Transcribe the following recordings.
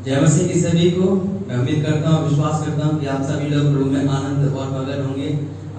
जय मसीह की सभी को। मैं उम्मीद करता हूँ, विश्वास करता हूँ कि आप सभी लोग प्रभु में आनंद और मगन होंगे।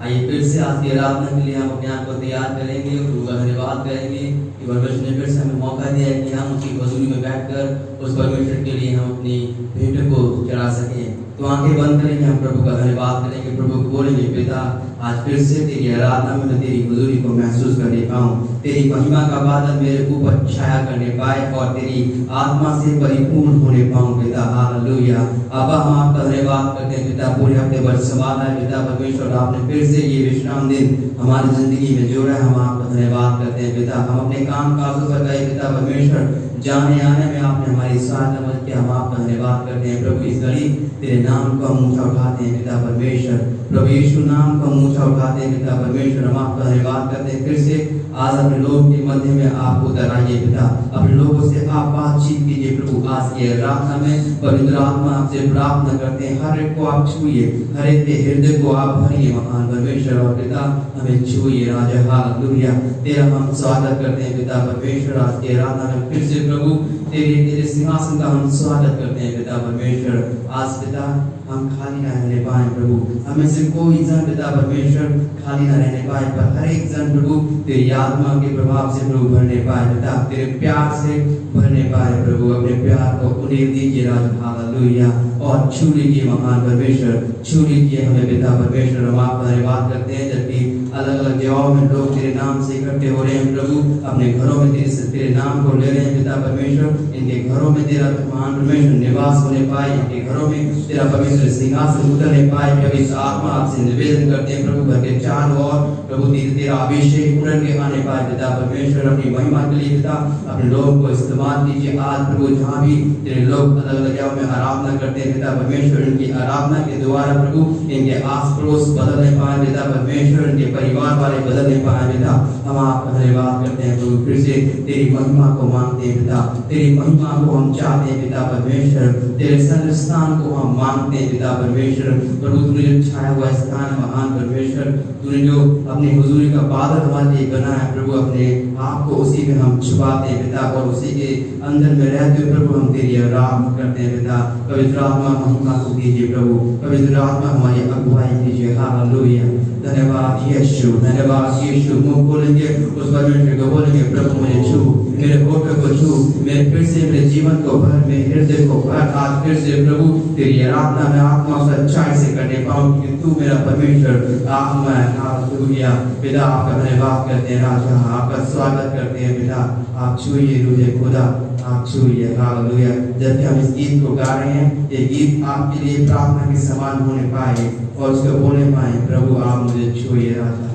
आइए फिर से आज की आराधना के लिए हम अपने आप को तैयार करेंगे और प्रभु का धन्यवाद करेंगे कि परमेश्वर ने फिर से हमें मौका दिया है कि हम उसकी हजूरी में बैठकर उस परमेश्वर के लिए हम अपनी भेंट को चढ़ा सकें। तो आंखें बंद करेंगे, हम प्रभु का धन्यवाद करेंगे, प्रभु को बोलेंगे, पिता आज फिर से तेरी आराधना में मैं तेरी हुजूरी को महसूस करने पाऊँ, तेरी महिमा का बादल मेरे ऊपर छाया करने पाए और तेरी आत्मा से परिपूर्ण होने पाऊँ पिता। हालेलुया। अब्बा हम आपका धन्यवाद करते हैं पिता, पूरे हफ्ते भर संभाला है पिता परमेश्वर, आपने फिर से ये विश्राम दिन हमारी जिंदगी में जोड़ा है। हम आपका धन्यवाद करते हैं पिता। हम अपने काम काजों पर गए पिता परमेश्वर, जाने आने में आपने हमारी सहायता मदद किया। हम आपका धन्यवाद करते हैं प्रभु। इस घड़ी तेरे नाम को हम ऊंचा उठाते हैं पिता परमेश्वर, प्रभु यीशु नाम को हम ऊंचा उठाते हैं पिता परमेश्वर। हम आपका धन्यवाद करते हैं फिर से आज अपने लोगों के मध्य में आप उतर आइए पिता, अपने लोगों से आप बातचीत कीजिए प्रभु। आज की आराधना में पवित्र आत्मा आपसे प्रार्थना करते हैं, हर एक को आप छुइए, हर एक के हृदय को आप भरिए महान परमेश्वर और पिता, हमें छुइए राजा। हालेलुया। तेरा हम स्वागत करते हैं पिता परमेश्वर। आज की आराधना में फिर से प्रभु तेरे सिंहासन का हम स्वागत करते हैं पिता परमेश्वर। आज पिता हम खाली न रहने पाए प्रभु, हमें से कोई जन पिता परमेश्वर खाली न रहने पाए, पर हर एक जन प्रभु तेरी आत्मा के प्रभाव से प्रभु भरने पाए पिता, तेरे प्यार से भरने पाए प्रभु। अपने प्यार को उन्हें दीजिए राजा। हालेलुया। और छू लीजिए महान परमेश्वर, छू लीजिए हमें पिता परमेश्वर। हम आपका धन्यवाद करते हैं जबकि अलग अलग जगहों में लोग तेरे नाम से इकट्ठे हो रहे हैं प्रभु, अपने घरों में तेरे नाम को ले रहे हैं पिता परमेश्वर। इनके घरों में तेरा महान परमेश्वर निवास होने पाए, इनके घरों में तेरा परमेश्वर सिंहासन उतरने पाए। प्रभु इस आत्मा आपसे निवेदन करते हैं प्रभु, घर के चारों ओर प्रभु तेरा अभिषेक उड़न के आने पाए पिता परमेश्वर। अपनी महिमा के लिए पिता अपने लोगों को इस्तेमाल कीजिए आज प्रभु, जहाँ भी तेरे लोग अलग अलग जगहों में आराधना करते हैं पिता परमेश्वर, इनकी आराधना के द्वारा प्रभु इनके आस पड़ोस बदलने पाए पिता परमेश्वर, इनके परिवार वाले बदलने पाए पिता। हम आपका धन्यवाद करते हैं प्रभु, फिर से तेरी महिमा को मांगते हैं पिता, तेरी महिमा को हम चाहते हैं पिता परमेश्वर, तेरे सन्निध स्थान को हम मांगते हैं पिता परमेश्वर। प्रभु तूने जो छाया हुआ स्थान महान परमेश्वर, तूने जो अपनी हुजूरी का बादल हमारे लिए बनाया है प्रभु, अपने आप को उसी में हम छुपाते हैं पिता और उसी के अंदर में रहते हुए प्रभु हम तेरी आराधना करते हैं पिता। पवित्र आत्मा महिमा को दीजिए प्रभु, पवित्र आत्मा हमारी अगुवाई कीजिए। हालेलुया। धन्यवाद यीशु, धन्यवाद यीशु। मुंह खोलेंगे उस परमेश्वर को बोलेंगे, प्रभु मुझे छू, मेरे होठों को छू, मेरे फिर से मेरे जीवन को भर, मेरे हृदय को भर। आज फिर से प्रभु तेरी आराधना में आत्मा और सच्चाई से करने पाऊं, क्योंकि तू मेरा परमेश्वर आत्मा है। हालेलुया। पिता आपका धन्यवाद करते हैं राजा, आपका स्वागत करते हैं पिता। आप छूइए हृदय खुदा, आप छूइए। हालेलुया। जब हम इस गीत को गा रहे हैं, ये गीत आपके लिए प्रार्थना के समान होने पाए और उसको बोलने पाए, प्रभु आप मुझे छूइए राजा।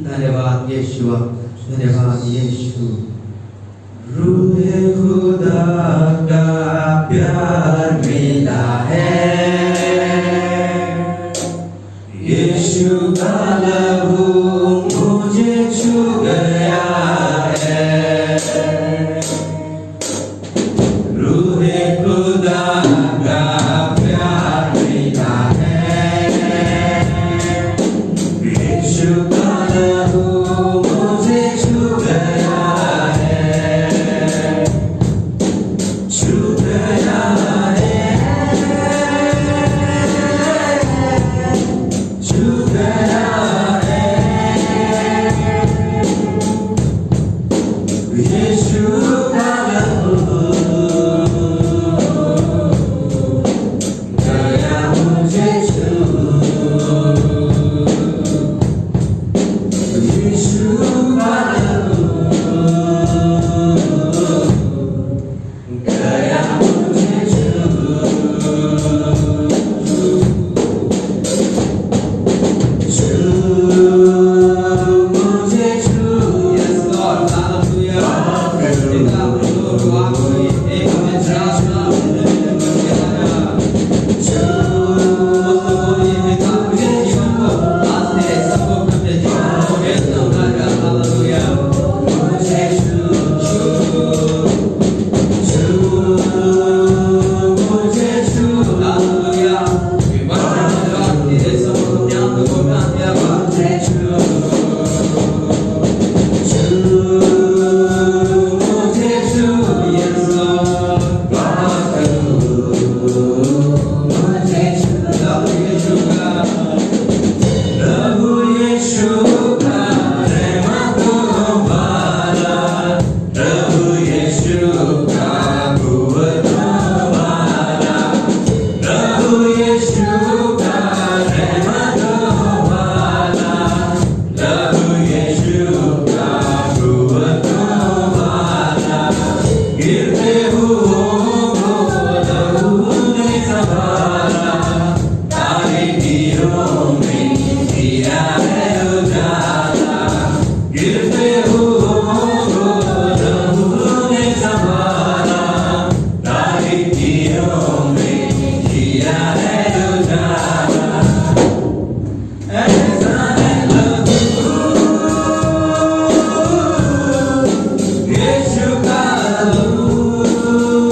धन्यवाद यीशु, धन्यवाद यीशु। रूहे खुदा का प्यार मिला है, यीशु का लहू मुझे छू गया है। रूहे खुदा का प्यार मिला है, यीशु का लहू मुझे छू गया है, छू गया है। यीशु का लहू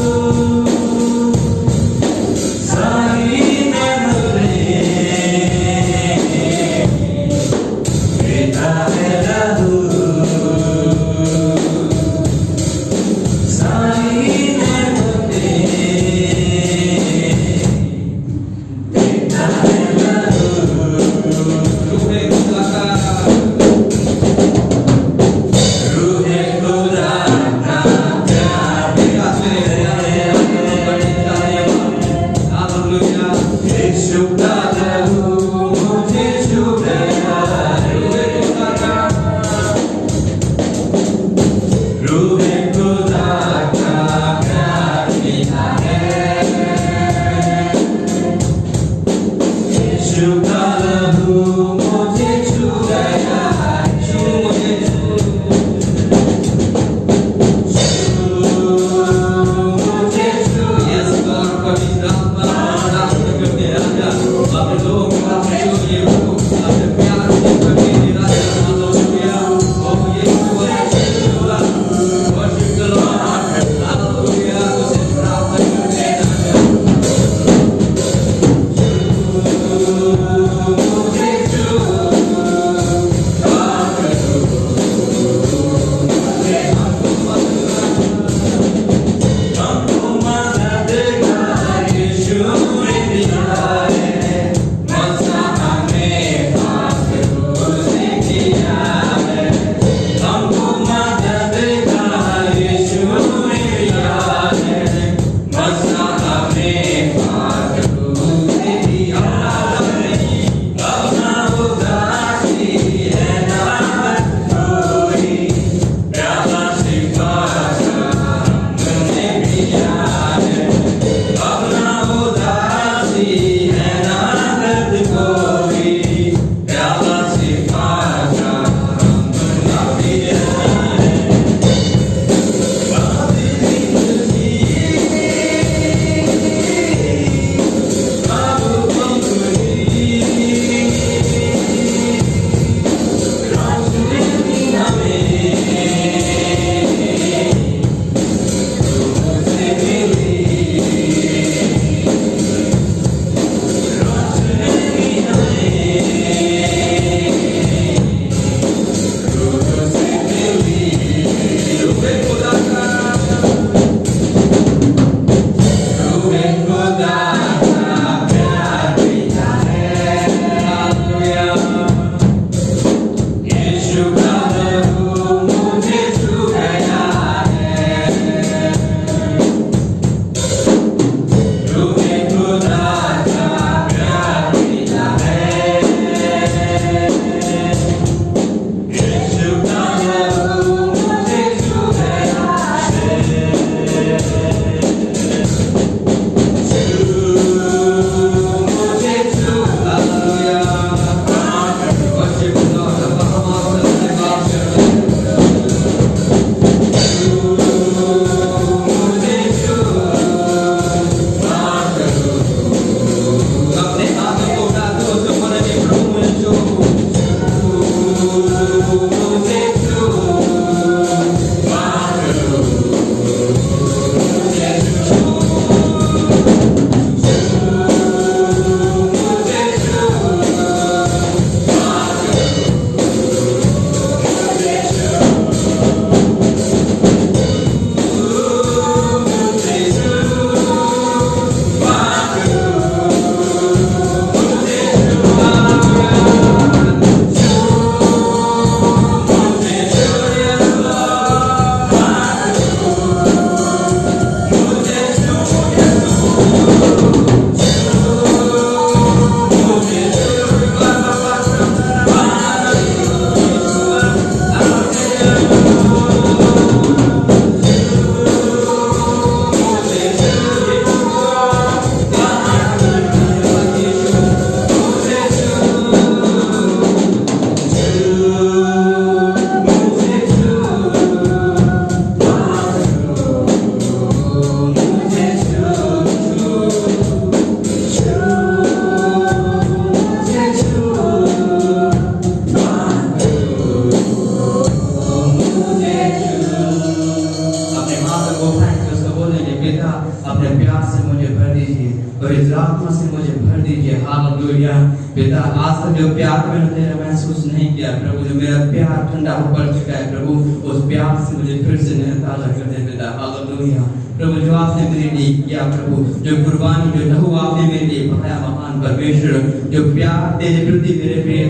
पिता अपने प्यार से मुझे भर दीजिए, पवित्र आत्मा से मुझे भर दीजिए। हालेलुया पिता, आज तक जो प्यार मैंने तेरा महसूस नहीं किया प्रभु, जो मेरा प्यार ठंडा हो पड़ चुका है प्रभु, उस प्यार से मुझे फिर से नया ताजा कर दे पिता। हालेलुया प्रभु, जो आपने मेरे लिए किया प्रभु, जो कुर्बानी, जो लहू आपने मेरे लिए बहाया महान परमेश्वर, जो प्यार तेरे प्रति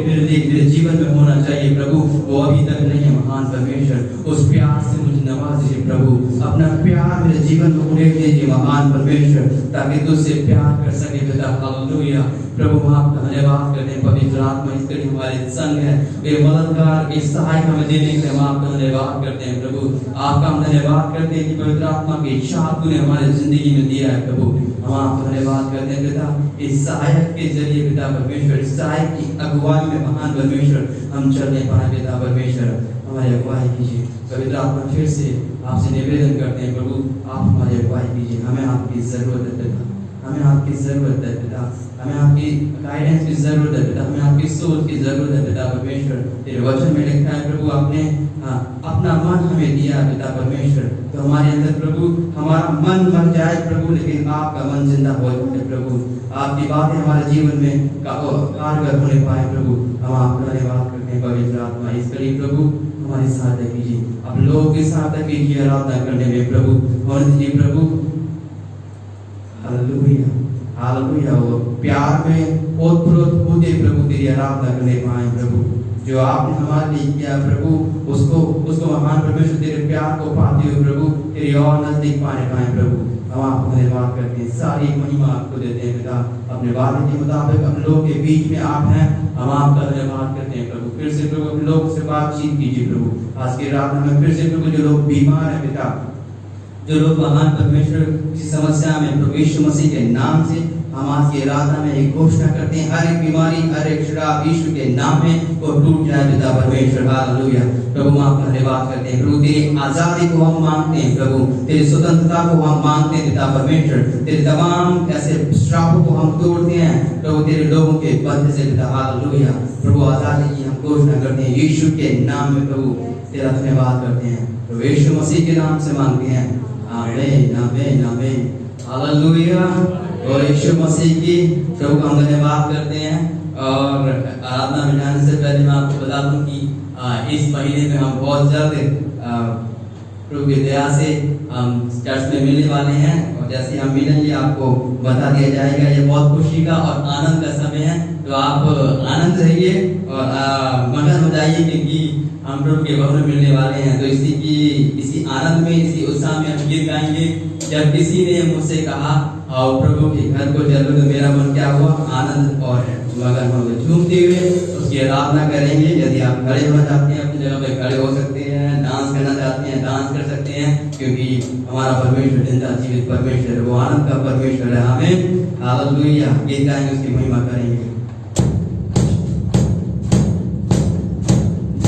मेरे जीवन में होना चाहिए प्रभु, वो अभी तक नहीं है महान परमेश्वर। उस प्यार से मुझे नवाज दीजिए प्रभु, अपना प्यार मेरे जीवन में उड़ेल दीजिए महान परमेश्वर, ताकि तुझसे प्यार कर सके पिता। हालेलुया प्रभु, हम आपका धन्यवाद करते हैं। पवित्र आत्मा इस कड़ी हमारे संग है, ये मददगार, इस सहायक हमें देने के लिए हम आपका धन्यवाद करते हैं प्रभु। आपका हम धन्यवाद करते हैं कि पवित्र आत्मा की इच्छा तूने हमारे जिंदगी में दिया है प्रभु। हम आपका धन्यवाद करते हैं पिता, इस सहायक के जरिए पिता परमेश्वर, इस सहायक की अगुवाई में महान परमेश्वर हम चलने पाए पिता परमेश्वर, हमारी अगुवाई कीजिए। पवित्र आत्मा फिर से आपसे निवेदन करते हैं प्रभु, आप हमारी अगुवाई कीजिए। हमें आपकी जरूरत है पिता, हमें आपकी जरूरत है पिता, हमें आपकी गाइडेंस की जरूरत है पिता, हमें आपकी सोच की जरूरत है पिता परमेश्वर। तेरे वचन में लिखा है प्रभु, आपने अपना मन हमें दिया पिता परमेश्वर, तो हमारे अंदर प्रभु हमारा मन मर जाए प्रभु, लेकिन आपका मन जिंदा हो जाए प्रभु, आपकी बातें हमारे जीवन में कारगर होने पाए प्रभु। हम आपका धन्यवाद करते हैं। पवित्र आत्मा इस कड़ी प्रभु हमारी सहायता कीजिए, आप लोगों की सहायता कीजिए आराधना करने में प्रभु, और दीजिए प्रभु। हालेलुया हालेलुया, वो प्यार में ओतप्रोत होते प्रभु तेरी आराधना करने पाए प्रभु, जो आपने हमारे लिए किया प्रभु, उसको महान परमेश्वर तेरे प्यार को पाते हुए प्रभु तेरी और नजदीक पाने पाए प्रभु। हम आपको धन्यवाद करते हैं, सारी महिमा आपको देते हैं पिता। अपने वादे के मुताबिक हम लोग के बीच में आप हैं, हम आपका धन्यवाद करते हैं प्रभु। फिर से प्रभु हम लोग से बातचीत कीजिए प्रभु। आज की रात में फिर से प्रभु, जो लोग बीमार हैं पिता, जो लोग महान परमेश्वर की समस्या में प्रभु यीशु मसीह के नाम से हम आज की रात में एक घोषणा करते हैं, हर एक बीमारी, हर एक शराब यीशु के नाम में वो टूट जाए पिता परमेश्वर। हालेलुया प्रभु, हम आपका धन्यवाद करते हैं प्रभु, तेरी आजादी को हम मांगते हैं प्रभु, तेरी स्वतंत्रता को हम मांगते हैं पिता परमेश्वर। तेरे तमाम ऐसे श्रापों को हम तोड़ते हैं प्रभु, तेरे लोगों के बंधन से पिता। हालेलुया प्रभु, आजादी की हम घोषणा करते हैं यीशु के नाम में प्रभु, तेरा धन्यवाद करते हैं प्रभु, यीशु मसीह के नाम से मांगते हैं, आमीन आमीन आमीन। हालेलुया, और यीशु मसीह की प्रभु का हम धन्यवाद करते हैं। और आराधना में जाने से पहले मैं आपको बता दूं कि इस महीने में हम बहुत जल्द प्रभु की दया से हम चर्च में मिलने वाले हैं, और जैसे हम मिलेंगे आपको बता दिया जाएगा। ये बहुत खुशी का और आनंद का समय है, तो आप आनंद रहिए और मगन हो जाइए, क्योंकि हम प्रभु के भवन में मिलने वाले हैं। तो इसी आनंद में, इसी उत्साह में हम गीत गाएंगे। जब किसी ने मुझसे कहा और प्रभु के घर को चलो, तो मेरा मन क्या हुआ, आनंद और मगन हो गए। झूमते हुए उसकी आराधना करेंगे। यदि आप खड़े होना चाहते हैं अपनी जगह पे खड़े हो सकते हैं, डांस करना चाहते हैं डांस कर सकते हैं, क्योंकि हमारा परमेश्वर जिंदा जीवित परमेश्वर है, वो आनंद का परमेश्वर है। आमीन हालेलुया, गीत गाएंगे, उसकी महिमा करेंगे।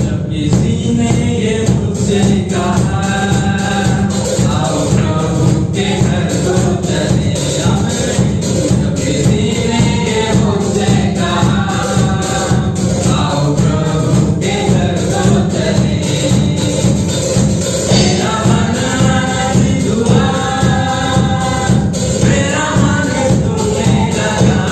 जब किसी ने ये मुझसे कहा, आओ प्रभु के घर को चले, जब किसी ने ये मुझसे कहा, आओ प्रभु के घर को चले, मेरा मन आनंदित हुआ, मेरा मन झूमने लगा,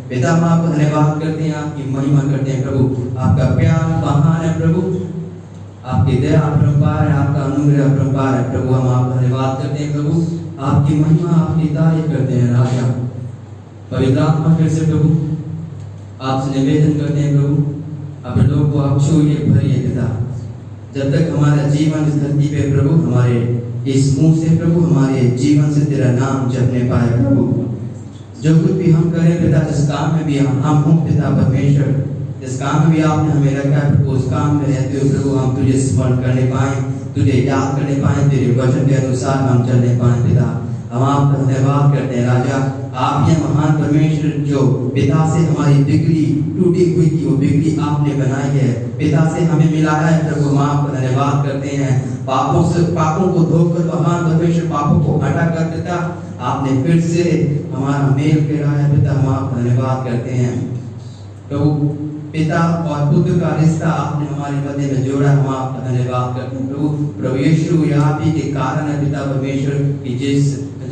पिता हम आपका धन्यवाद करते हैं, आपकी महिमा करते हैं प्रभु। आपका प्यार महान है प्रभु, आपकी दया अपरंपार है, आपका अनुग्रह अपरंपार है प्रभु। हम आपका धन्यवाद करते हैं प्रभु, आपकी महिमा आपकी तारीफ करते हैं राजा। पवित्र आत्मा फिर से प्रभु आपसे निवेदन करते हैं प्रभु, अपने लोगों को आप छूइए भरिए पिता। जब तक हमारा जीवन इस धरती पे प्रभु, हमारे इस मुंह से प्रभु, हमारे जीवन से तेरा नाम जपने पाए प्रभु। जो कुछ भी हम करें पिता, जिस काम में भी हम हों पिता परमेश्वर, जिस काम में भी आपने हमें रखा है प्रभु, उस काम में रहते हुए प्रभु हम तुझे स्मरण करने पाए, तुझे याद करने पाए, तेरे वचन के अनुसार हम चलने पाए पिता। हम आपका धन्यवाद करते हैं राजा। आप ये महान परमेश्वर जो पिता से हमारी बिगड़ी टूटी हुई थी, वो बिगड़ी आपने बनाई है, पिता से हमें मिलाया है प्रभु। हम आपका धन्यवाद करते हैं। पापों को धोकर महान परमेश्वर पापों को हटा कर पिता आपने फिर से हमारा मेल कराया पिता। हम आपका धन्यवाद करते हैं प्रभु। पिता और पुत्र का रिश्ता आपने हमारे मध्य में जोड़ा, हम आपका धन्यवाद करते हैं प्रभु। प्रभु यीशु यहाँ भी के कारण है पिता परमेश्वर की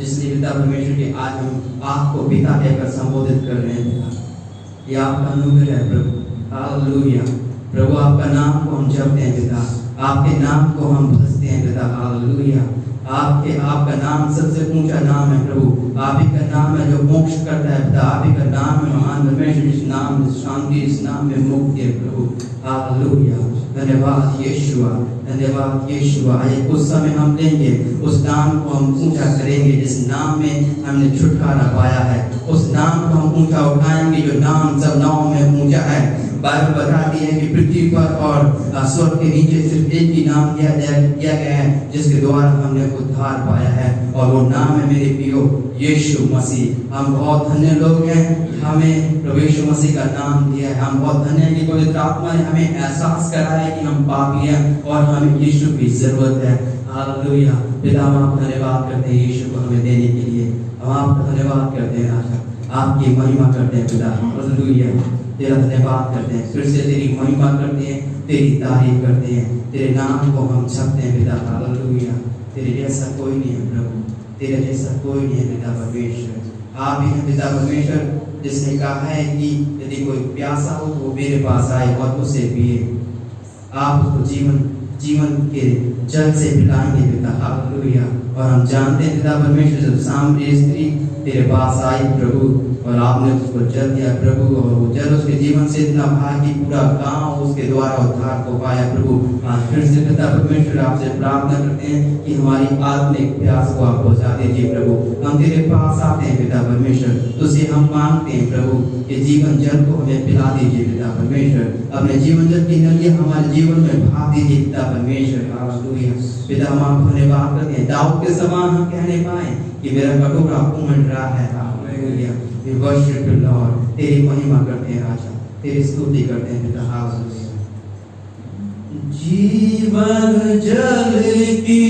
जिसने पिता परमेश्वर के आज हम आपको पिता कहकर संबोधित कर रहे हैं पिता। ये आपका अनुग्रह है प्रभु। हालेलुया प्रभु, आपका नाम को हम जपते हैं पिता, आपके नाम को हम भजते हैं पिता। हालेलुया, आपका नाम सबसे ऊंचा नाम है प्रभु। आप ही का नाम है जो मोक्ष करता है पिता। आप ही का नाम है महान परमेश्वर, इस नाम में शांति, इस नाम में मुक्ति है प्रभु। हालेलुया, धन्यवाद यीशुआ, धन्यवाद यीशुआ। उस समय हम लेंगे उस नाम को हम ऊंचा करेंगे जिस नाम में हमने छुटकारा पाया है। उस नाम को हम ऊंचा उठाएंगे जो नाम सब नामों में ऊंचा है। बाइबल बताती है कि पृथ्वी पर और स्वर्ग के नीचे सिर्फ एक ही नाम दिया गया है जिसके द्वारा हमने उद्धार पाया है, और वो नाम है मेरे प्रियो यीशु मसीह। हम बहुत धन्य लोग हैं, हमें प्रभु यीशु मसीह का नाम दिया है। हम बहुत धन्य हैं कि पवित्र आत्मा ने हमें एहसास कराया है कि हम पापी हैं और हमें यीशु की जरूरत है। हालेलुया, पिता हम आपका धन्यवाद करते हैं यीशु को हमें देने के लिए। हम आपका धन्यवाद करते हैं राजा, आपकी महिमा करते हैं पिता। हालेलुया, तेरा धन्यवाद करते हैं, फिर से तेरी महिमा करते हैं, तेरी तारीफ करते हैं, तेरे नाम को हम जपते हैं पिता। हालेलुया, तेरे जैसा कोई नहीं है प्रभु, तेरे जैसा कोई नहीं है पिता परमेश्वर। आप ही हैं पिता परमेश्वर जिसने कहा है कि यदि कोई प्यासा हो तो वो मेरे पास आए और उसे पिए। आप उसको जीवन के जल से पिलाएंगे पिता। हालेलुया, और हम जानते हैं पिता परमेश्वर जब सामरी स्त्री तेरे पास आई प्रभु और आपने उसको जल दिया प्रभु, और वो जल उसके जीवन से इतना भरा कि पूरा गांव उसके द्वारा उद्धार को पाया प्रभु। आज फिर से पिता परमेश्वर आपसे प्रार्थना करते हैं कि हमारी आत्मिक प्यास को आप बुझा दीजिए प्रभु। हम तेरे पास आते हैं पिता परमेश्वर, तुझसे हम मांगते हैं प्रभु कि जीवन जल को हमें पिला दीजिए पिता परमेश्वर। अपने जीवन जल की नदियां हमारे जीवन में बहा दीजिए पिता परमेश्वर। हालेलुया, पिता हम आपको धन्यवाद करते हैं। दाऊद के समान हम कहने पाए कि मेरा कटोरा उमड़ रहा है। Hallelujah, we worship you Lord, तेरी महिमा करते हैं राजा, तेरी स्तुति करते हैं पिता। हालेलुया, जीवन जल की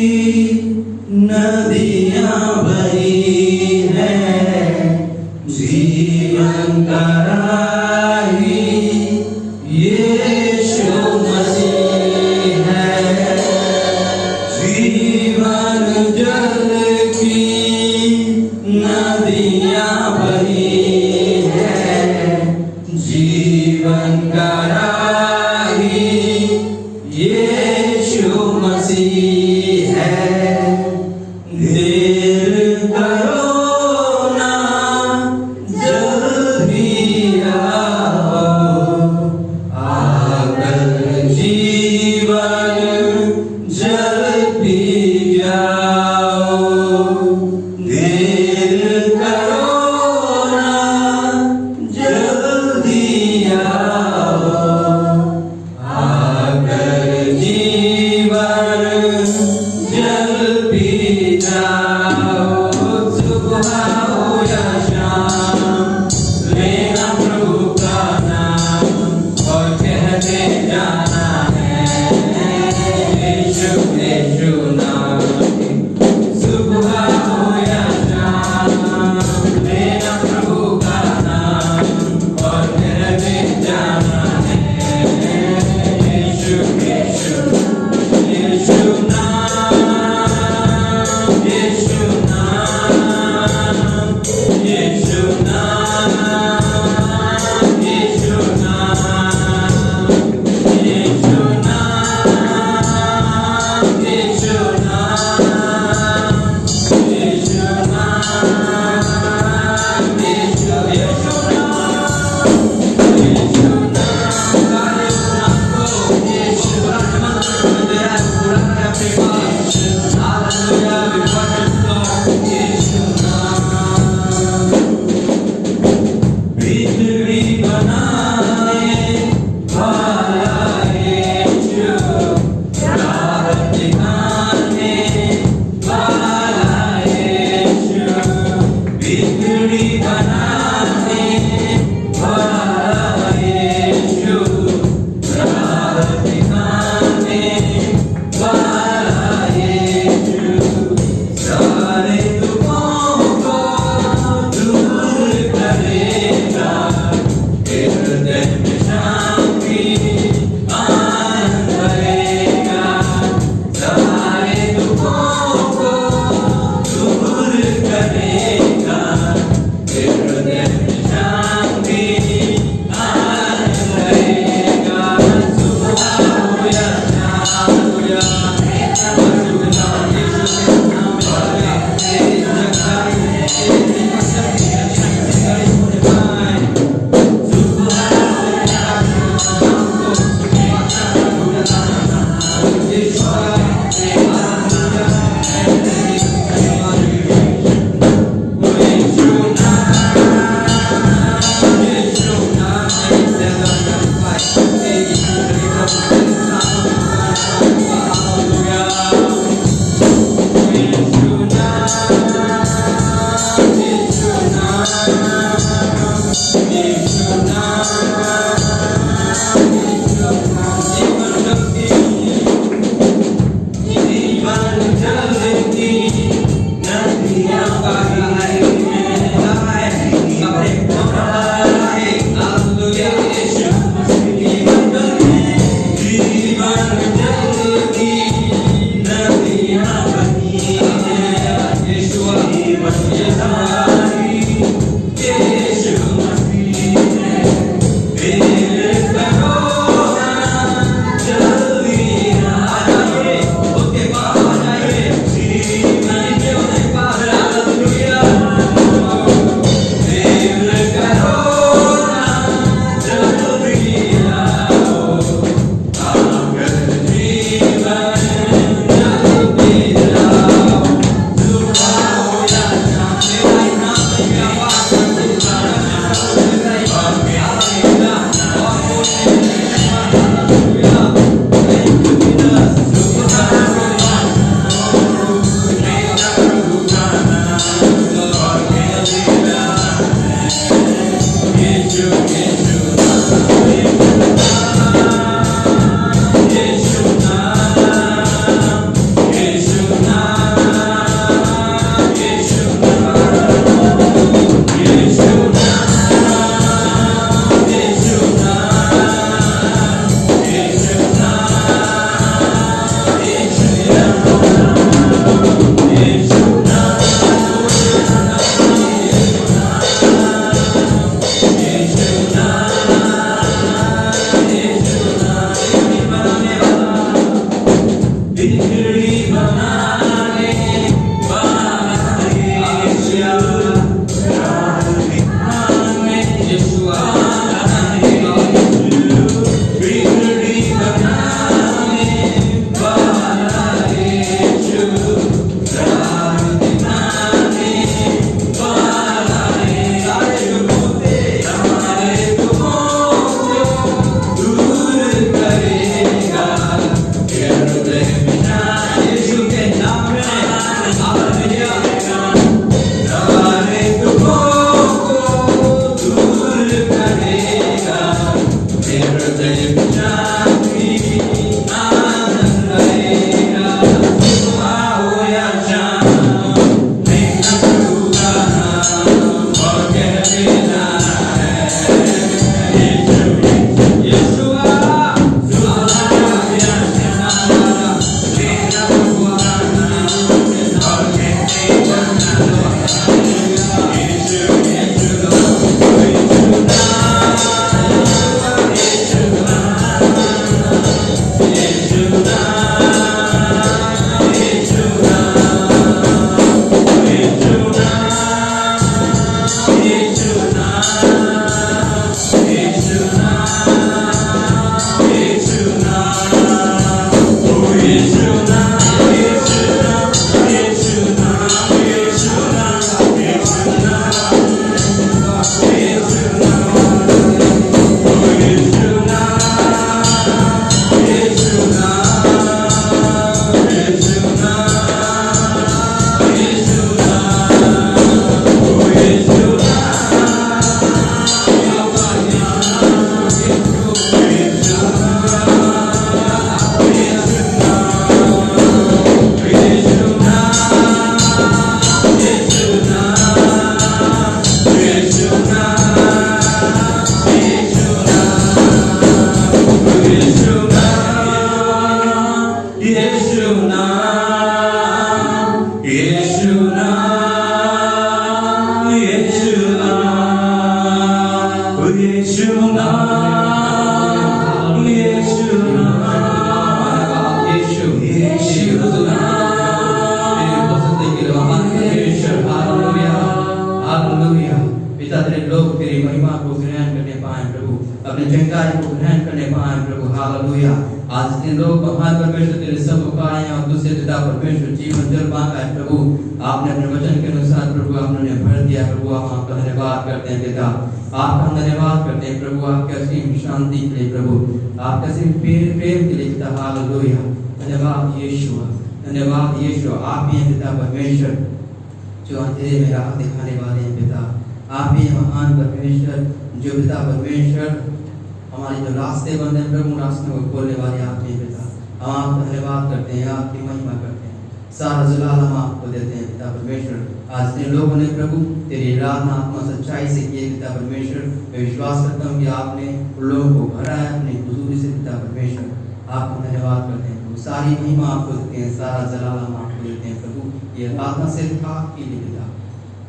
नदियां बही है, जीवन का राही यीशु मसीह है। जीवन जल की नदियां बही है, जीवन का राही यीशु मसीह है। देर करो ना जल्दी आओ, आकर जीवन जल पी जाओ। देर करो ना जल्दी आओ, आकर जीवन जल पी जाओ। सुबह हो या शाम लेना प्रभु का नाम और कहते जाना है यीशु यीशु नाम। सुबह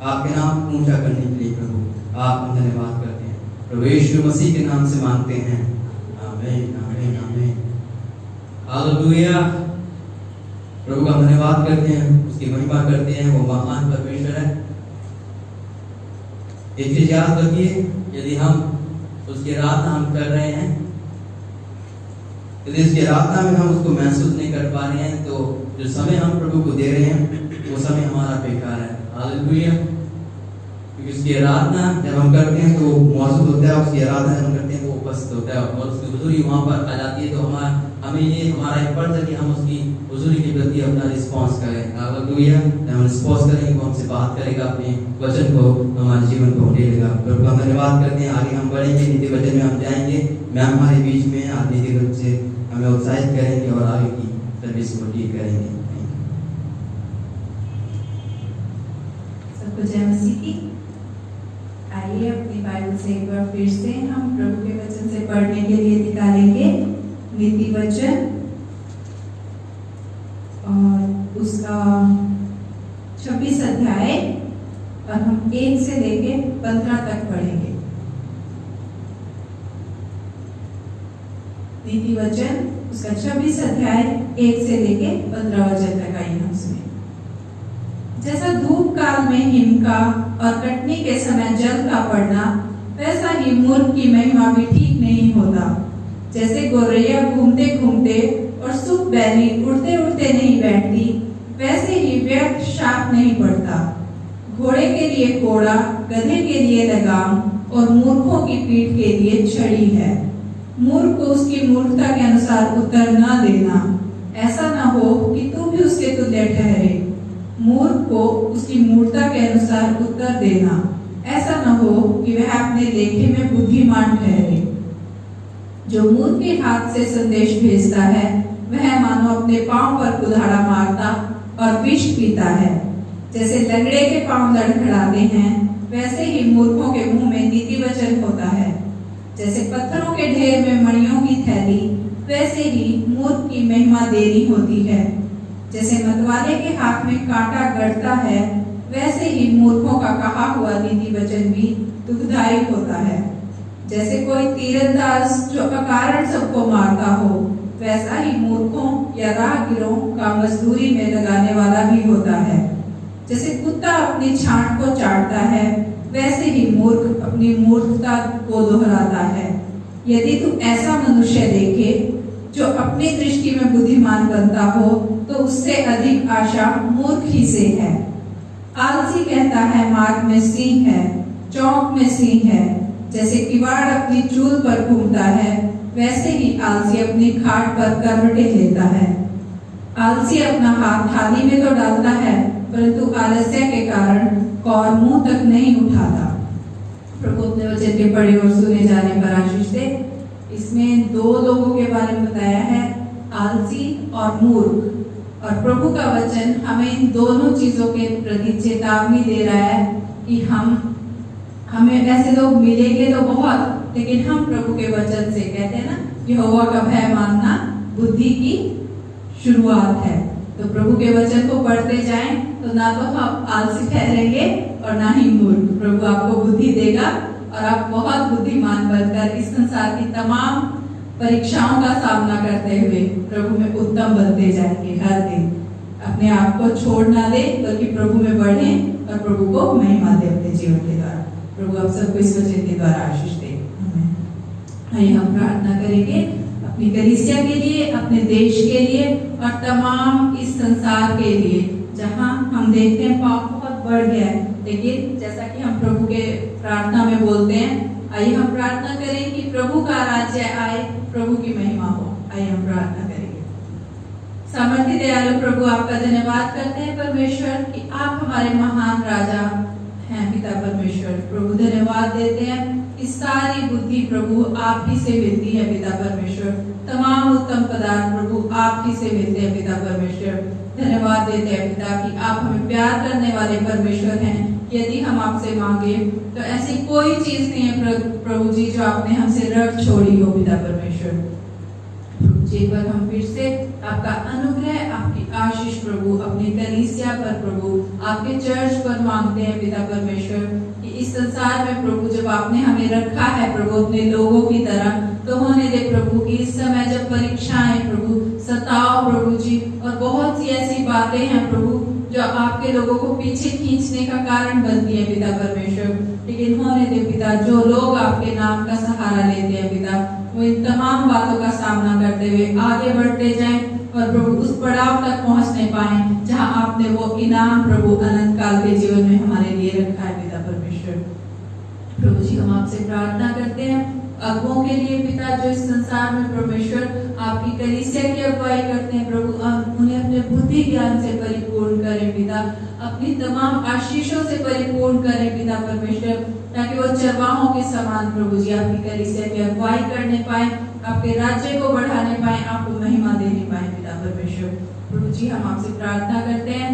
आपके नाम को ऊंचा करने के लिए प्रभु आप हम धन्यवाद करते हैं। प्रभु यीशु मसीह के नाम से मांगते हैं, आमीन आमीन आमीन। हालेलुया। प्रभु का धन्यवाद करते हैं, उसकी महिमा करते हैं, वो महान परमेश्वर है। एक चीज याद रखिए, यदि हम उसकी आराधना हम कर रहे हैं, यदि उसकी आराधना में हम उसको महसूस नहीं कर पा रहे हैं, तो जो समय हम प्रभु को दे रहे हैं वो समय हमारा बेकार है। हालेलुया। क्योंकि उसकी आराधना जब हम करते हैं तो मौजूद होता है, उसकी आराधना जब हम करते हैं तो उपस्थित होता है और उसकी हुजूरी वहाँ पर आ जाती है। तो हमें ये हमारा एक फर्ज है कि हम उसकी हुजूरी के प्रति अपना रिस्पॉन्स करें। हालेलुया। हम रिस्पॉन्स करेंगे, वो हमसे बात करेगा, अपने वचन को हमारे जीवन को ढेलेगा। प्रभु का धन्यवाद करते हैं। आगे हम बढ़ेंगे, नीति वचन में हम जाएंगे। मैम हमारे बीच में आज नीति वचन से हमें उत्साहित करेंगे और आगे की सर्विस को डील करेंगे। सबको जय मसीह की। आइए अपनी बाइबल से एक बार फिर से हम प्रभु के वचन से पढ़ने के लिए निकालेंगे नीति वचन और उसका 26 अध्याय और हम 1 से लेके 15 तक पढ़ेंगे। नीति वचन उसका 26 अध्याय 1 से लेके 15 वचन तक आइए हम सुने। जैसा धूप काल में हिम का और कटनी के समय जल का पड़ना, वैसा ही मूर्ख की महिमा भी ठीक नहीं होता। जैसे गौरैया घूमते घूमते और सुख बैली उड़ते उड़ते नहीं बैठती, वैसे ही व्यर्थ शाप नहीं पड़ता। घोड़े के लिए घोड़ा, गधे के लिए लगाम और मूर्खों की पीठ के लिए छड़ी है। मूर्ख को उसकी मूर्खता के अनुसार उत्तर न देना, ऐसा न हो कि तू भी उसके तुल्य ठहरे। मूर्ख को उसकी मूर्खता के अनुसार उत्तर देना, ऐसा न हो कि वह अपने लेखे में बुद्धिमान ठहरे। जो मूर्ख के हाथ से संदेश भेजता है, वह मानो अपने पांव पर कुल्हाड़ा मारता और विष पीता है। जैसे लंगड़े के पांव लड़खड़ाते हैं, वैसे ही मूर्खों के मुंह में नीति वचन होता है। जैसे पत्थरों के ढेर में मणियों की थैली, वैसे ही मूर्ख की महिमा देरी होती है। जैसे मतवाले के हाथ में कांटा गड़ता है, वैसे ही मूर्खों का कहा हुआ नीति वचन भी दुखदायी होता है। जैसे कोई तीरंदाज जो अकारण सबको मारता हो, वैसा ही मूर्खों या राहगीरों का मजदूरी में लगाने वाला भी होता है। जैसे कुत्ता अपनी छांट को चाटता है, वैसे ही मूर्ख अपनी मूर्खता को दोहराता है। यदि तू ऐसा मनुष्य देखे जो अपनी दृष्टि में बुद्धिमान बनता हो, तो उससे अधिक आशा मूर्ख ही से है। आलसी कहता है मार्ग में सिंह है, चौक में सिंह है। जैसे किवाड़ अपनी चूल पर घूमता है, वैसे ही आलसी अपनी खाट पर करवटे लेता है। आलसी अपना हाथ थाली में तो डालता है, परंतु आलस्य के कारण कौर मुंह तक नहीं उठाता। प्रभु अपने वचन के पढ़े और सुने जाने पर आशीष दे। इसमें 2 लोगों के बारे में बताया है, आलसी और मूर्ख। और प्रभु का वचन हमें इन दोनों चीजों के प्रति चेतावनी दे रहा है कि हमें ऐसे लोग मिलेंगे तो बहुत, लेकिन हम प्रभु के वचन से कहते हैं ना, यहोवा का भय मानना बुद्धि की शुरुआत है। तो प्रभु के वचन को पढ़ते जाएं तो ना तो हम आलसी ठहरेंगे और ना ही मूर्ख। प्रभु आपको बुद्धि देगा और आप बहुत बुद्धिमान बनकर इस संसार की तमाम परीक्षाओं का सामना करते हुए प्रभु में उत्तम बनते जाएंगे। हर दिन अपने आप को छोड़ ना दे, बल्कि प्रभु में बढ़े और प्रभु को महिमा दे अपने जीवन के द्वारा। प्रभु आप सबको इस वचन के द्वारा आशीष दे। आइए हम प्रार्थना करेंगे अपनी कलीसिया के लिए, अपने देश के लिए और तमाम इस संसार के लिए, जहां हम देखते हैं पाप बहुत बढ़ गया है। लेकिन जैसा कि हम प्रभु के प्रार्थना में बोलते हैं, आइए हम प्रार्थना करें कि प्रभु का राज्य आए, प्रभु की महिमा हो। आइए हम प्रार्थना करेंगे। सामर्थ्य दयालु प्रभु आपका धन्यवाद करते हैं परमेश्वर कि आप हमारे महान राजा हैं पिता परमेश्वर। प्रभु धन्यवाद देते हैं कि सारी बुद्धि प्रभु आप ही से मिलती है पिता परमेश्वर। तमाम उत्तम पदार्थ प्रभु आप ही से मिलते हैं पिता परमेश्वर। धन्यवाद देते हैं पिता कि आप हमें प्यार करने वाले परमेश्वर हैं। यदि हम आपसे मांगे तो ऐसी कोई चीज नहीं है प्रभु जी जो आपने हमसे रख छोड़ी हो पिता परमेश्वर। प्रभु जी, एक बार हम फिर से आपका अनुग्रह, आपकी आशीष प्रभु अपनी कलीसिया पर प्रभु, आपके चर्च पर मांगते हैं पिता परमेश्वर कि इस संसार में प्रभु जब आपने हमें रखा है प्रभु अपने लोगों की तरह, तो होने दे प्रभु कि इस समय जब परीक्षाएं प्रभु, सताव प्रभु जी, और बहुत सी ऐसी बातें हैं प्रभु जो आपके लोगों को पीछे खींचने का कारण बनती है पिता परमेश्वर, लेकिन होने दे पिता जो लोग आपके नाम का सहारा लेते हैं पिता, वो इन तमाम बातों का सामना करते हुए आगे बढ़ते जाएं और प्रभु उस पड़ाव तक पहुंचने पाए जहां आपने वो इनाम प्रभु अनंत काल के जीवन में हमारे लिए रखा है पिता परमेश्वर। प्रभु जी, हम आपसे प्रार्थना करते हैं अगुओं के लिए पिता, जो इस संसार में परमेश्वर आपकी कलीसिया की अगुवाई करते हैं प्रभु, उन्हें अपने बुद्धि ज्ञान से परिपूर्ण करें पिता, अपनी तमाम आशीषों से परिपूर्ण करें पिता परमेश्वर, ताकि वो चरवाहों के समान प्रभु जी आपकी कलीसिया की अगुवाई करने पाए, आपके राज्य को बढ़ाने पाए, आपको महिमा देने पाए पिता परमेश्वर। प्रभु जी, हम आपसे प्रार्थना करते हैं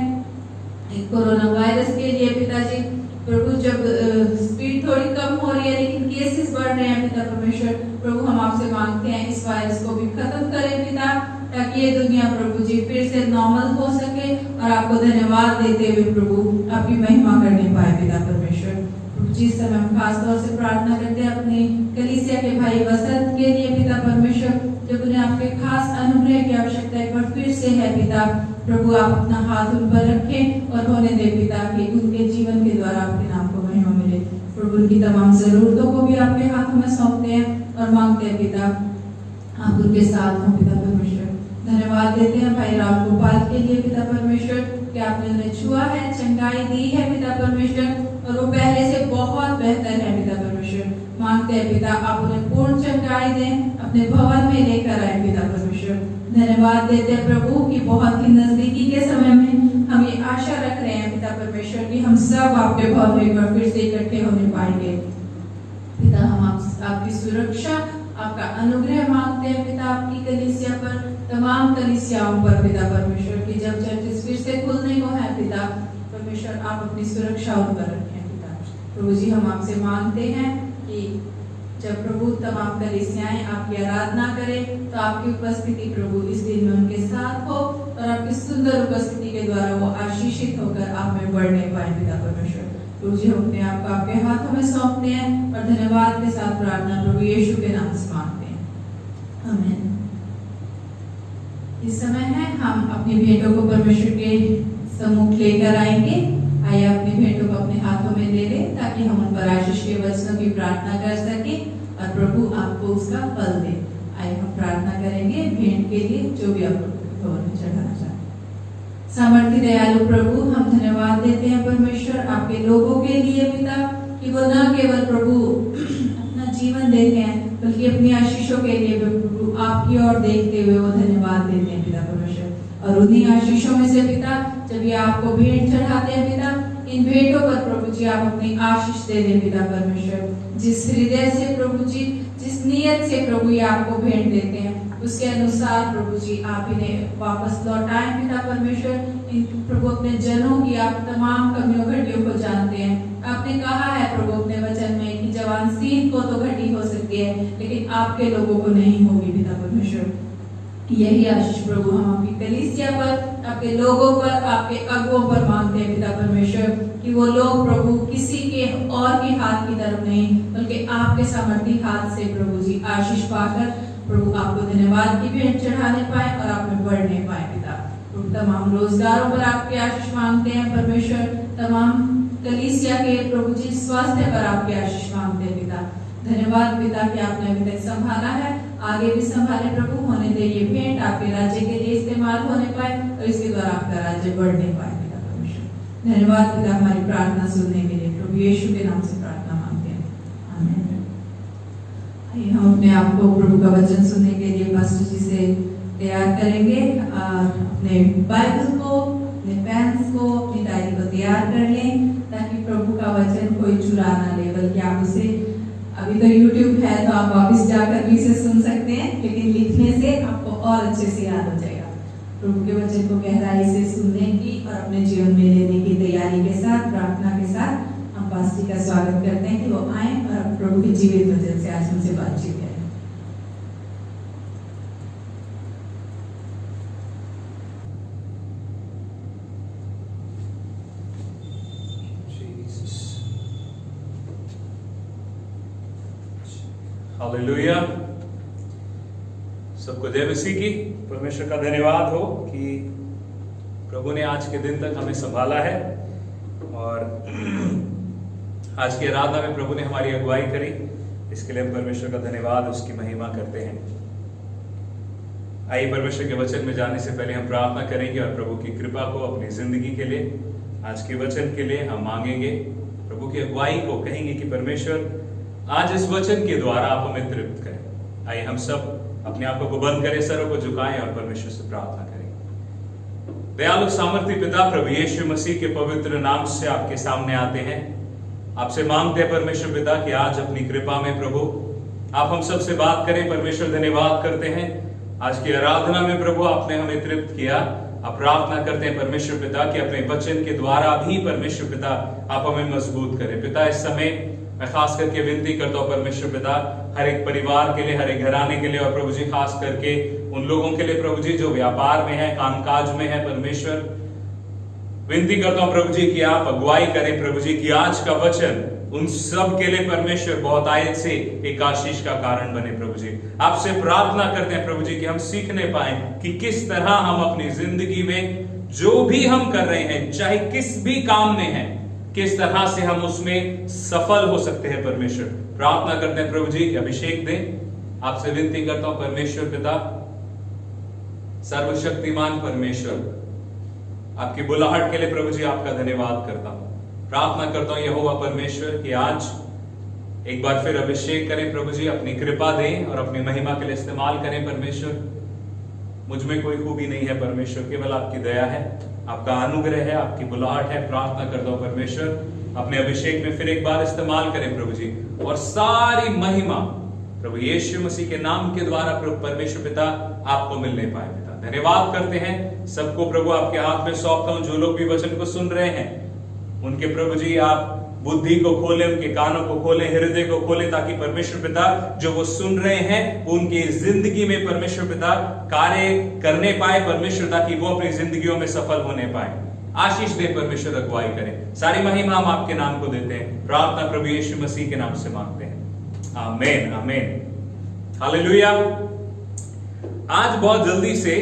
कोरोना वायरस के लिए पिताजी प्रभु, जब स्पीड थोड़ी कम हो रही है लेकिन केसेस बढ़ रहे हैं पिता परमेश्वर, प्रभु हम आपसे मांगते हैं इस वायरस को भी खत्म करें पिता, ताकि ये दुनिया प्रभु जी फिर से नॉर्मल हो सके और आपको धन्यवाद देते हुए प्रभु आपकी महिमा करने पाए पिता परमेश्वर। प्रभु जी, इस समय हम खास तौर से प्रार्थना करते हैं अपनी कलीसिया के भाई वसंत के लिए पिता परमेश्वर, जब उन्हें आपके खास अनुग्रह की आवश्यकता एक बार फिर से है पिता, प्रभु आप अपना हाथ उन पर रखें और होने दे पिता कि उनके जीवन के द्वारा आपके नाम को महिमा मिले। प्रभु उनकी तमाम जरूरतों को भी आपके हाथों में सौंपते हैं और मांगते हैं पिता आप उनके साथ हो पिता परमेश्वर। धन्यवाद देते हैं भाई राम गोपाल के लिए पिता परमेश्वर कि आपने उन्हें छुआ है, चंगाई दी है पिता परमेश्वर, और वो पहले से बहुत बेहतर है पिता परमेश्वर। मांगते हैं पिता आप उन्हें पूर्ण चंगाई दें, अपने भवन में लेकर आए पिता परमेश्वर। धन्यवाद देते हैं प्रभु कि बहुत ही नजदीकी के समय में हम ये आशा रख रहे हैं पिता परमेश्वर कि हम सब आपके भवन में एक बार फिर से इकट्ठे होने पाएंगे पिता। हम आपकी सुरक्षा, आपका अनुग्रह मांगते हैं पिता आपकी कलीसिया पर, तमाम कलीसियाओं पर पिता परमेश्वर की जब चर्चेस फिर से खुलने को है पिता परमेश्वर, आप अपनी सुरक्षा उन पर रखें पिता। प्रभु जी, हम आपसे मांगते हैं कि जब प्रभु तमाम कलीसियाएं आपकी आराधना करें तो आपकी उपस्थिति प्रभु इस दिन में उनके साथ हो और आपकी सुंदर उपस्थिति के द्वारा वो आशीषित होकर आप में बढ़ने पाए पिता परमेश्वर। प्रभु जी, हम अपने आप को आपके हाथों में सौंपते हैं और धन्यवाद के साथ प्रार्थना प्रभु यीशु के नाम से मांगते हैं, आमीन। इस समय है हम अपनी भेंटों को परमेश्वर के सम्मुख लेकर आएंगे। आइए अपनी भेंटों को अपने हाथों में ले लें ताकि हम उन पर आशीष के वचनों की प्रार्थना कर सके और प्रभु आपको उसका फल दे। आइए हम प्रार्थना करेंगे भेंट के लिए जो भी आप भवन में चढ़ाना चाहते हैं। सामर्थ्य दयालु प्रभु, हम धन्यवाद देते हैं परमेश्वर आपके लोगों के लिए पिता कि वो न केवल प्रभु अपना जीवन देते हैं बल्कि अपनी आशीषों के लिए प्रभु आपकी ओर देखते हुए वो धन्यवाद देते हैं पिता परमेश्वर। और उन्हीं आशीषों में से पिता जब ये आपको भेंट चढ़ाते हैं पिता, इन भेंटों पर प्रभु जी आप अपनी आशीष दे दें पिता परमेश्वर। जिस हृदय से प्रभु जी, जिस नियत से प्रभु ये आपको भेंट देते हैं उसके अनुसार प्रभु जी आप इन्हें वापस लौटाएं पिता परमेश्वर। इन प्रभु अपने जनों की आप तमाम कमियों घटियों को जानते हैं। आपने कहा है प्रभु अपने वचन में कि जवान सीध को तो घटी हो सकती है लेकिन आपके लोगों को नहीं होगी पिता परमेश्वर। यही आशीष प्रभु हम आपकी कलीसिया पर, आपके लोगों पर, आपके अगुओं पर मांगते हैं पिता परमेश्वर कि वो लोग प्रभु किसी के और के हाथ की तरफ नहीं बल्कि आपके सामर्थी हाथ से प्रभु जी आशीष पाकर प्रभु आपको धन्यवाद की भेंट चढ़ाने पाए और आप में बढ़ने पाए पिता। प्रभु तमाम रोजगारों पर आपके आशीष मांगते हैं परमेश्वर, तमाम कलीसिया के प्रभु जी स्वास्थ्य पर आपके आशीष मांगते हैं पिता। धन्यवाद पिता कि आपने अभी तक संभाला है, आगे भी संभाले प्रभु। होने दे ये भेंट आपके राज्य के लिए इस्तेमाल होने पाए और इसके द्वारा आपका राज्य बढ़ने पाए पिता परमेश्वर। धन्यवाद पिता हमारी प्रार्थना सुनने के लिए, प्रभु यीशु के नाम से प्रार्थना मांगते हैं, आमीन। हम अपने आप को प्रभु का वचन सुनने के लिए पास्टर जी से तैयार करेंगे और अपने बाइबल को, अपने पेन्स को, अपनी डायरी को तैयार कर लें ताकि प्रभु का वचन कोई चुरा ना ले, बल्कि आप उसे, अभी तो YouTube है तो आप वापस जाकर भी इसे सुन सकते हैं, लेकिन लिखने से आपको और अच्छे से याद हो जाएगा। प्रभु के वचन को गहराई से सुनने की और अपने जीवन में लेने की तैयारी के साथ, प्रार्थना के साथ हम पास्टर का स्वागत करते हैं कि वो आए और प्रभु के जीवित वचन से आज हमसे बातचीत करें। हालेलुया। सबको जय मसीह की। परमेश्वर का धन्यवाद हो कि प्रभु ने आज के दिन तक हमें संभाला है और आज की आराधना में प्रभु ने हमारी अगुवाई करी। इसके लिए हम परमेश्वर का धन्यवाद, उसकी महिमा करते हैं। आइए परमेश्वर के वचन में जाने से पहले हम प्रार्थना करेंगे और प्रभु की कृपा को अपनी जिंदगी के लिए, आज के वचन के लिए हम मांगेंगे। प्रभु की अगुवाई को कहेंगे कि परमेश्वर आज इस वचन के द्वारा आप हमें तृप्त करें। आइए हम सब अपने आंखों को बंद करें, सरों को झुकाएं और परमेश्वर से प्रार्थना करें। दयालु सामर्थी पिता, प्रभु यीशु मसीह के पवित्र नाम से आपके सामने आते हैं। आपसे मांगते हैं परमेश्वर पिता कि आज अपनी कृपा में प्रभु आप हम सब से बात करें। परमेश्वर धन्यवाद करते हैं आज की आराधना में प्रभु आपने हमें तृप्त किया। आप प्रार्थना करते हैं परमेश्वर पिता कि अपने वचन के द्वारा भी परमेश्वर पिता आप हमें मजबूत करें। पिता इस समय मैं खास करके विनती करता हूँ परमेश्वर पिता, हर एक परिवार के लिए, हर एक घराने के लिए और प्रभु जी खास करके उन लोगों के लिए प्रभु जी जो व्यापार में है, कामकाज में है। परमेश्वर विनती करता हूँ प्रभु जी कि आप अगुवाई करें प्रभु जी कि आज का वचन उन सब के लिए परमेश्वर बहुत आयत से एक आशीष का कारण बने। प्रभु जी आपसे प्रार्थना करते हैं प्रभु जी कि हम सीखने पाए कि किस तरह हम अपनी जिंदगी में जो भी हम कर रहे हैं, चाहे किस भी काम में है, किस तरह से हम उसमें सफल हो सकते हैं। परमेश्वर प्रार्थना करते हैं प्रभु जी कि अभिषेक दें। आपसे विनती करता हूं परमेश्वर पिता, सर्वशक्तिमान परमेश्वर, आपकी बुलाहट के लिए प्रभु जी आपका धन्यवाद करता हूं। प्रार्थना करता हूं यहोवा परमेश्वर कि आज एक बार फिर अभिषेक करें प्रभु जी, अपनी कृपा दें और अपनी महिमा के लिए इस्तेमाल करें। परमेश्वर मुझ में कोई खूबी नहीं है परमेश्वर, केवल आपकी दया है, आपका अनुग्रह है, आपकी बुलाहट है। प्रार्थना करता हूं परमेश्वर अपने अभिषेक में फिर एक बार इस्तेमाल करें प्रभु जी, और सारी महिमा प्रभु यीशु मसीह के नाम के द्वारा परमेश्वर पिता आपको मिलने पाए। पिता धन्यवाद करते हैं, सबको प्रभु आपके हाथ में सौंपता हूं। जो लोग भी वचन को सुन रहे हैं उनके प्रभु जी आप बुद्धि को खोले, उनके कानों को खोले, हृदय को खोले, ताकि परमेश्वर पिता जो वो सुन रहे हैं वो उनकी जिंदगी में परमेश्वर पिता कार्य करने पाए परमेश्वर, ताकि वो अपनी जिंदगियों में सफल होने पाए। आशीष दे परमेश्वर, अगुवाई करें। सारी महिमा हम आपके नाम को देते हैं। प्रार्थना प्रभु यीशु मसीह के नाम से मांगते हैं, आमीन आमीन हालेलुया। आज बहुत जल्दी से,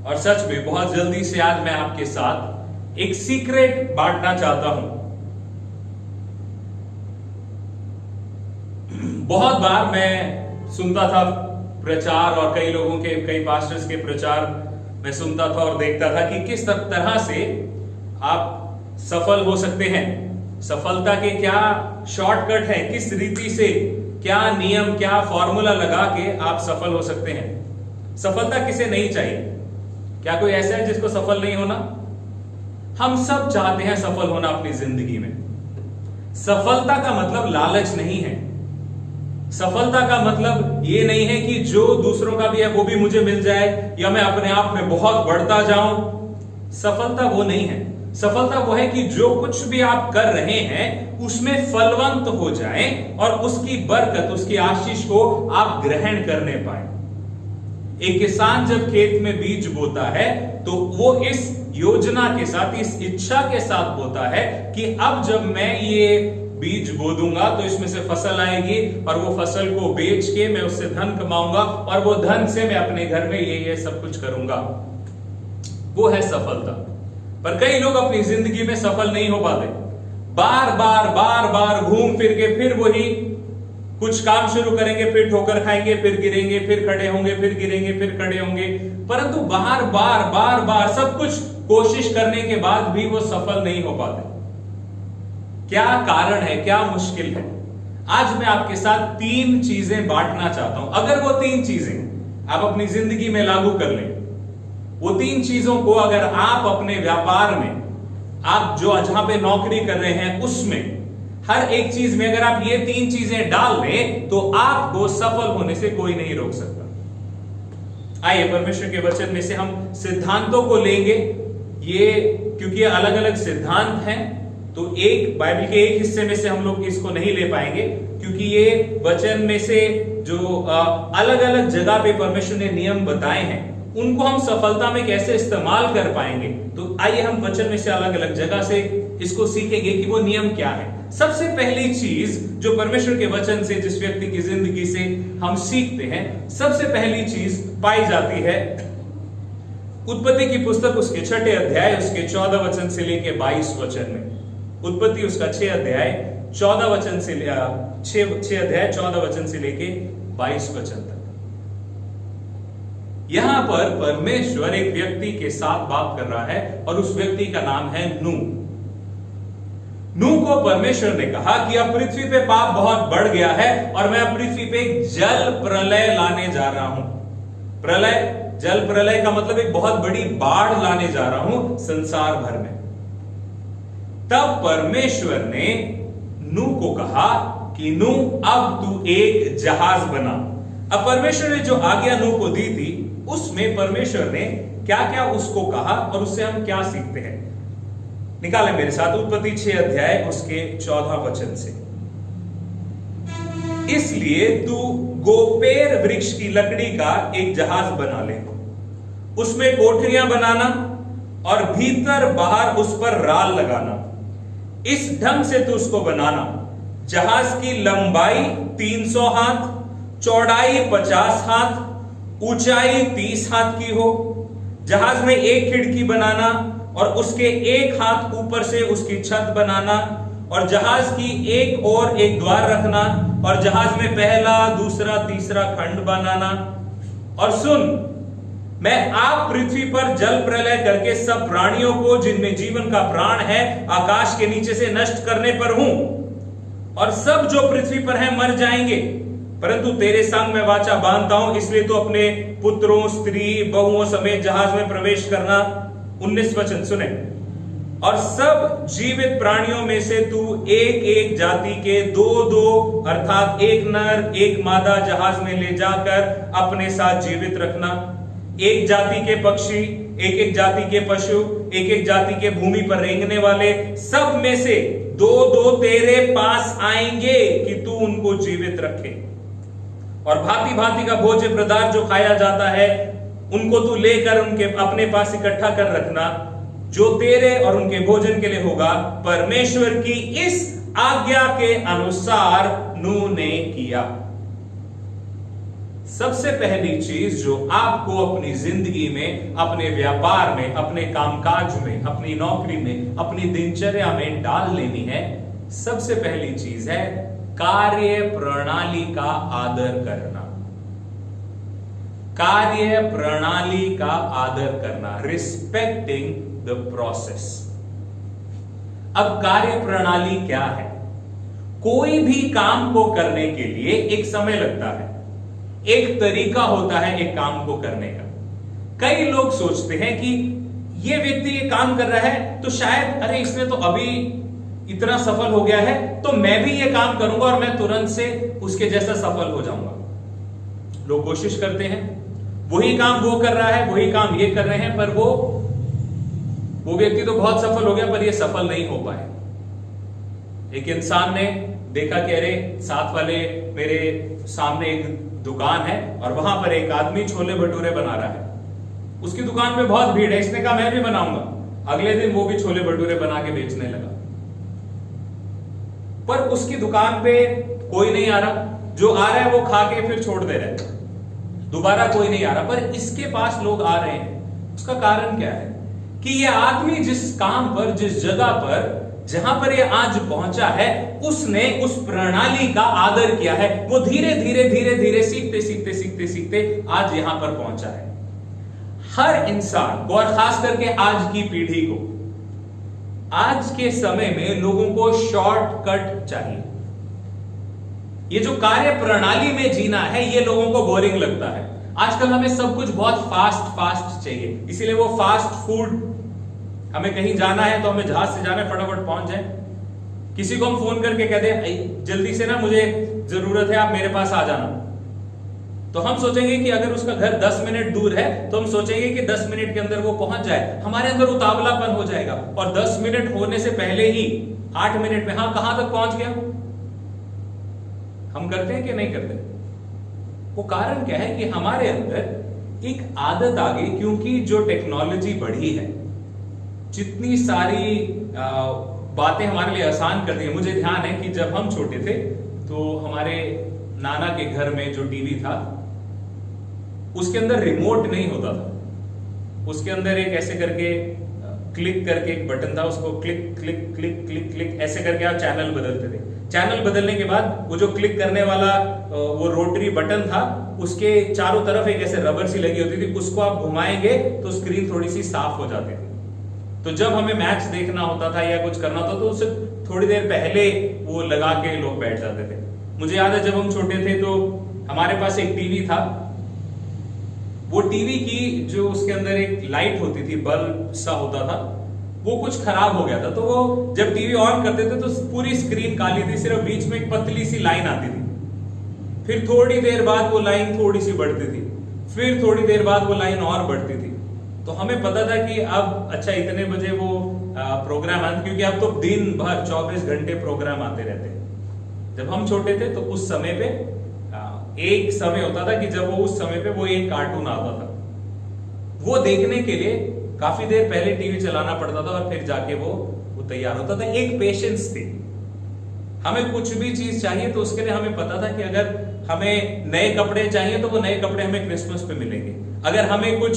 और सच में बहुत जल्दी से, आज मैं आपके साथ एक सीक्रेट बांटना चाहता हूं। बहुत बार मैं सुनता था प्रचार, और कई लोगों के, कई पास्टर्स के प्रचार मैं सुनता था और देखता था कि किस तरह से आप सफल हो सकते हैं, सफलता के क्या शॉर्टकट है, किस रीति से, क्या नियम, क्या फॉर्मूला लगा के आप सफल हो सकते हैं। सफलता किसे नहीं चाहिए? क्या कोई ऐसा है जिसको सफल नहीं होना? हम सब चाहते हैं सफल होना अपनी जिंदगी में। सफलता का मतलब लालच नहीं है। सफलता का मतलब ये नहीं है कि जो दूसरों का भी है वो भी मुझे मिल जाए, या मैं अपने आप में बहुत बढ़ता जाऊं। सफलता वो नहीं है। सफलता वो है कि जो कुछ भी आप कर रहे हैं उसमें फलवंत हो जाए और उसकी बरकत, उसकी आशीष को आप ग्रहण करने पाए। एक किसान जब खेत में बीज बोता है तो वो इस योजना के साथ, इस इच्छा के साथ बोता है कि अब जब मैं ये बीज बो दूंगा तो इसमें से फसल आएगी और वो फसल को बेच के मैं उससे धन कमाऊंगा और वो धन से मैं अपने घर में ये सब कुछ करूंगा। वो है सफलता। पर कई लोग अपनी जिंदगी में सफल नहीं हो पाते। बार बार घूम फिर के फिर वही कुछ काम शुरू करेंगे, फिर ठोकर खाएंगे, फिर गिरेंगे, फिर खड़े होंगे, फिर गिरेंगे, फिर खड़े होंगे, परंतु बार सब कुछ कोशिश करने के बाद भी वो सफल नहीं हो पाते। क्या कारण है? क्या मुश्किल है? आज मैं आपके साथ 3 चीजें बांटना चाहता हूं। अगर वो 3 चीजें आप अपनी जिंदगी में लागू कर लें, वो 3 चीजों को अगर आप अपने व्यापार में, आप जो जहां पे नौकरी कर रहे हैं उसमें, हर एक चीज में अगर आप ये 3 चीजें डाल लें तो आपको सफल होने से कोई नहीं रोक सकता। आइए परमेश्वर के वचन में से हम सिद्धांतों को लेंगे। ये क्योंकि अलग अलग सिद्धांत हैं तो एक बाइबल के एक हिस्से में से हम लोग इसको नहीं ले पाएंगे, क्योंकि ये वचन में से जो अलग अलग जगह पे परमेश्वर ने नियम बताए हैं उनको हम सफलता में कैसे इस्तेमाल कर पाएंगे। तो आइए हम वचन में से अलग अलग जगह से इसको सीखेंगे कि वो नियम क्या है। सबसे पहली चीज जो परमेश्वर के वचन से, जिस व्यक्ति की जिंदगी से हम सीखते हैं, सबसे पहली चीज पाई जाती है उत्पत्ति की पुस्तक उसके 6 अध्याय उसके 14 वचन से लेके 22 वचन में। उत्पत्ति उसका 6 अध्याय 14 वचन से 6 अध्याय 14 वचन से लेके 22 वचन तक। यहां पर परमेश्वर एक व्यक्ति के साथ बात कर रहा है और उस व्यक्ति का नाम है नूह। नूह को परमेश्वर ने कहा कि अब पृथ्वी पे पाप बहुत बढ़ गया है और मैं पृथ्वी पे एक जल प्रलय लाने जा रहा हूं। प्रलय, जल प्रलय का मतलब एक बहुत बड़ी बाढ़ लाने जा रहा हूं संसार भर में। तब परमेश्वर ने नूह को कहा कि नूह अब तू एक जहाज बना। अब परमेश्वर ने जो आज्ञा नूह को दी थी उसमें परमेश्वर ने क्या क्या उसको कहा और उससे हम क्या सीखते हैं, निकालें मेरे साथ उत्पत्ति 6 अध्याय उसके 14 वचन से। इसलिए तू गोपेर वृक्ष की लकड़ी का एक जहाज बना ले, उसमें कोठरियां बनाना और भीतर बाहर उस पर राल लगाना। इस ढंग से तू उसको बनाना, जहाज की लंबाई 300 हाथ, चौड़ाई 50 हाथ, ऊंचाई 30 हाथ की हो। जहाज में एक खिड़की बनाना और उसके एक हाथ ऊपर से उसकी छत बनाना, और जहाज की एक और एक द्वार रखना, और जहाज में पहला, दूसरा, तीसरा खंड बनाना। और सुन, मैं आप पृथ्वी पर जल प्रलय करके सब प्राणियों को जिनमें जीवन का प्राण है आकाश के नीचे से नष्ट करने पर हूं, और सब जो पृथ्वी पर हैं मर जाएंगे, परंतु तेरे संग मैं वाचा बांधता हूं, इसलिए तो अपने पुत्रों, स्त्री, बहुओं समेत जहाज में प्रवेश करना। 19 वचन सुने। और सब जीवित प्राणियों में से तू एक एक जाति के 2-2 अर्थात एक नर एक मादा जहाज में ले जाकर अपने साथ जीवित रखना। एक जाति के पक्षी, एक एक जाति के पशु, एक एक जाति के भूमि पर रेंगने वाले, सब में से 2-2 तेरे पास आएंगे कि तू उनको जीवित रखे। और भांति भांति का भोज्य पदार्थ जो खाया जाता है उनको तू लेकर उनके अपने पास इकट्ठा कर रखना, जो तेरे और उनके भोजन के लिए होगा। परमेश्वर की इस आज्ञा के अनुसार नूह ने किया। सबसे पहली चीज जो आपको अपनी जिंदगी में, अपने व्यापार में, अपने कामकाज में, अपनी नौकरी में, अपनी दिनचर्या में डाल लेनी है, सबसे पहली चीज है कार्य प्रणाली का आदर करना। कार्य प्रणाली का आदर करना, रिस्पेक्टिंग द प्रोसेस। अब कार्य प्रणाली क्या है? कोई भी काम को करने के लिए एक समय लगता है, एक तरीका होता है एक काम को करने का। कई लोग सोचते हैं कि ये व्यक्ति ये काम कर रहा है तो शायद, अरे इसने तो अभी इतना सफल हो गया है तो मैं भी ये काम करूंगा और मैं तुरंत से उसके जैसा सफल हो जाऊंगा। लोग कोशिश करते हैं, वही काम वो कर रहा है, वही काम ये कर रहे हैं, पर वो व्यक्ति तो बहुत सफल हो गया पर ये सफल नहीं हो पाए। एक इंसान ने देखा कि अरे साथ वाले मेरे सामने एक दुकान है और वहां पर एक आदमी छोले भटूरे बना रहा है, उसकी दुकान पे बहुत भीड़ है, इसने कहा मैं भी बनाऊंगा। अगले दिन वो भी छोले भटूरे बना के बेचने लगा, पर उसकी दुकान पे कोई नहीं आ रहा, जो आ रहा है वो खा के फिर छोड़ दे रहा है, दोबारा कोई नहीं आ रहा, पर इसके पास लोग आ रहे हैं। उसका कारण क्या है कि ये आदमी जिस काम पर, जिस जगह पर, जहां पर ये आज पहुंचा है, उसने उस प्रणाली का आदर किया है। वो धीरे धीरे धीरे धीरे सीखते सीखते सीखते सीखते आज यहां पर पहुंचा है। हर इंसान को, और खास करके आज की पीढ़ी को, आज के समय में लोगों को शॉर्टकट चाहिए। ये जो कार्य प्रणाली में जीना है ये लोगों को बोरिंग लगता है। आजकल हमें सब कुछ बहुत फास्ट फास्ट चाहिए, इसीलिए वो फास्ट फूड, हमें कहीं जाना है तो हमें जहाज से जाना है, फटाफट पहुंच जाए। किसी को हम फोन करके कह दें जल्दी से ना मुझे जरूरत है, आप मेरे पास आ जाना, तो हम सोचेंगे कि अगर उसका घर 10 मिनट दूर है तो हम सोचेंगे कि 10 मिनट के अंदर वो पहुंच जाए। हमारे अंदर उतावलापन हो जाएगा और 10 मिनट होने से पहले ही 8 मिनट में हाँ कहां तक पहुंच गया। हम करते हैं कि नहीं करते? वो कारण क्या है कि हमारे अंदर एक आदत आ गई, क्योंकि जो टेक्नोलॉजी बढ़ी है, जितनी सारी बातें हमारे लिए आसान कर दी है। मुझे ध्यान है कि जब हम छोटे थे तो हमारे नाना के घर में जो टीवी था उसके अंदर रिमोट नहीं होता था, उसके अंदर एक ऐसे करके क्लिक करके एक बटन था, उसको click click click click click ऐसे करके आप चैनल बदलते थे। चैनल बदलने के बाद वो जो क्लिक करने वाला वो रोटरी बटन था उसके चारों तरफ एक ऐसे रबर सी लगी होती थी, उसको आप घुमाएंगे तो स्क्रीन थोड़ी सी साफ हो जाती थी। तो जब हमें मैच देखना होता था या कुछ करना होता तो उससे थोड़ी देर पहले वो लगा के लोग बैठ जाते थे। मुझे याद है जब हम छोटे थे तो हमारे पास एक टीवी था, वो टीवी की जो उसके अंदर एक लाइट होती थी, बल्ब सा होता था, वो कुछ खराब हो गया था। तो वो जब टीवी ऑन करते थे तो पूरी स्क्रीन काली थी, सिर्फ बीच में एक पतली सी लाइन आती थी। फिर थोड़ी देर बाद वो लाइन थोड़ी सी बढ़ती थी, फिर थोड़ी देर बाद वो लाइन और बढ़ती थी। तो हमें पता था कि अब अच्छा इतने बजे वो प्रोग्राम आते, क्योंकि अब तो दिन भर 24 घंटे प्रोग्राम आते रहते हैं। जब हम छोटे थे तो उस समय पे एक समय होता था कि जब वो उस समय पे वो एक कार्टून आता था, वो देखने के लिए काफी देर पहले टीवी चलाना पड़ता था और फिर जाके वो तैयार होता था। एक पेशेंस थी। हमें कुछ भी चीज चाहिए तो उसके लिए हमें पता था कि अगर हमें नए कपड़े चाहिए तो वो नए कपड़े हमें क्रिसमस पे मिलेंगे। अगर हमें कुछ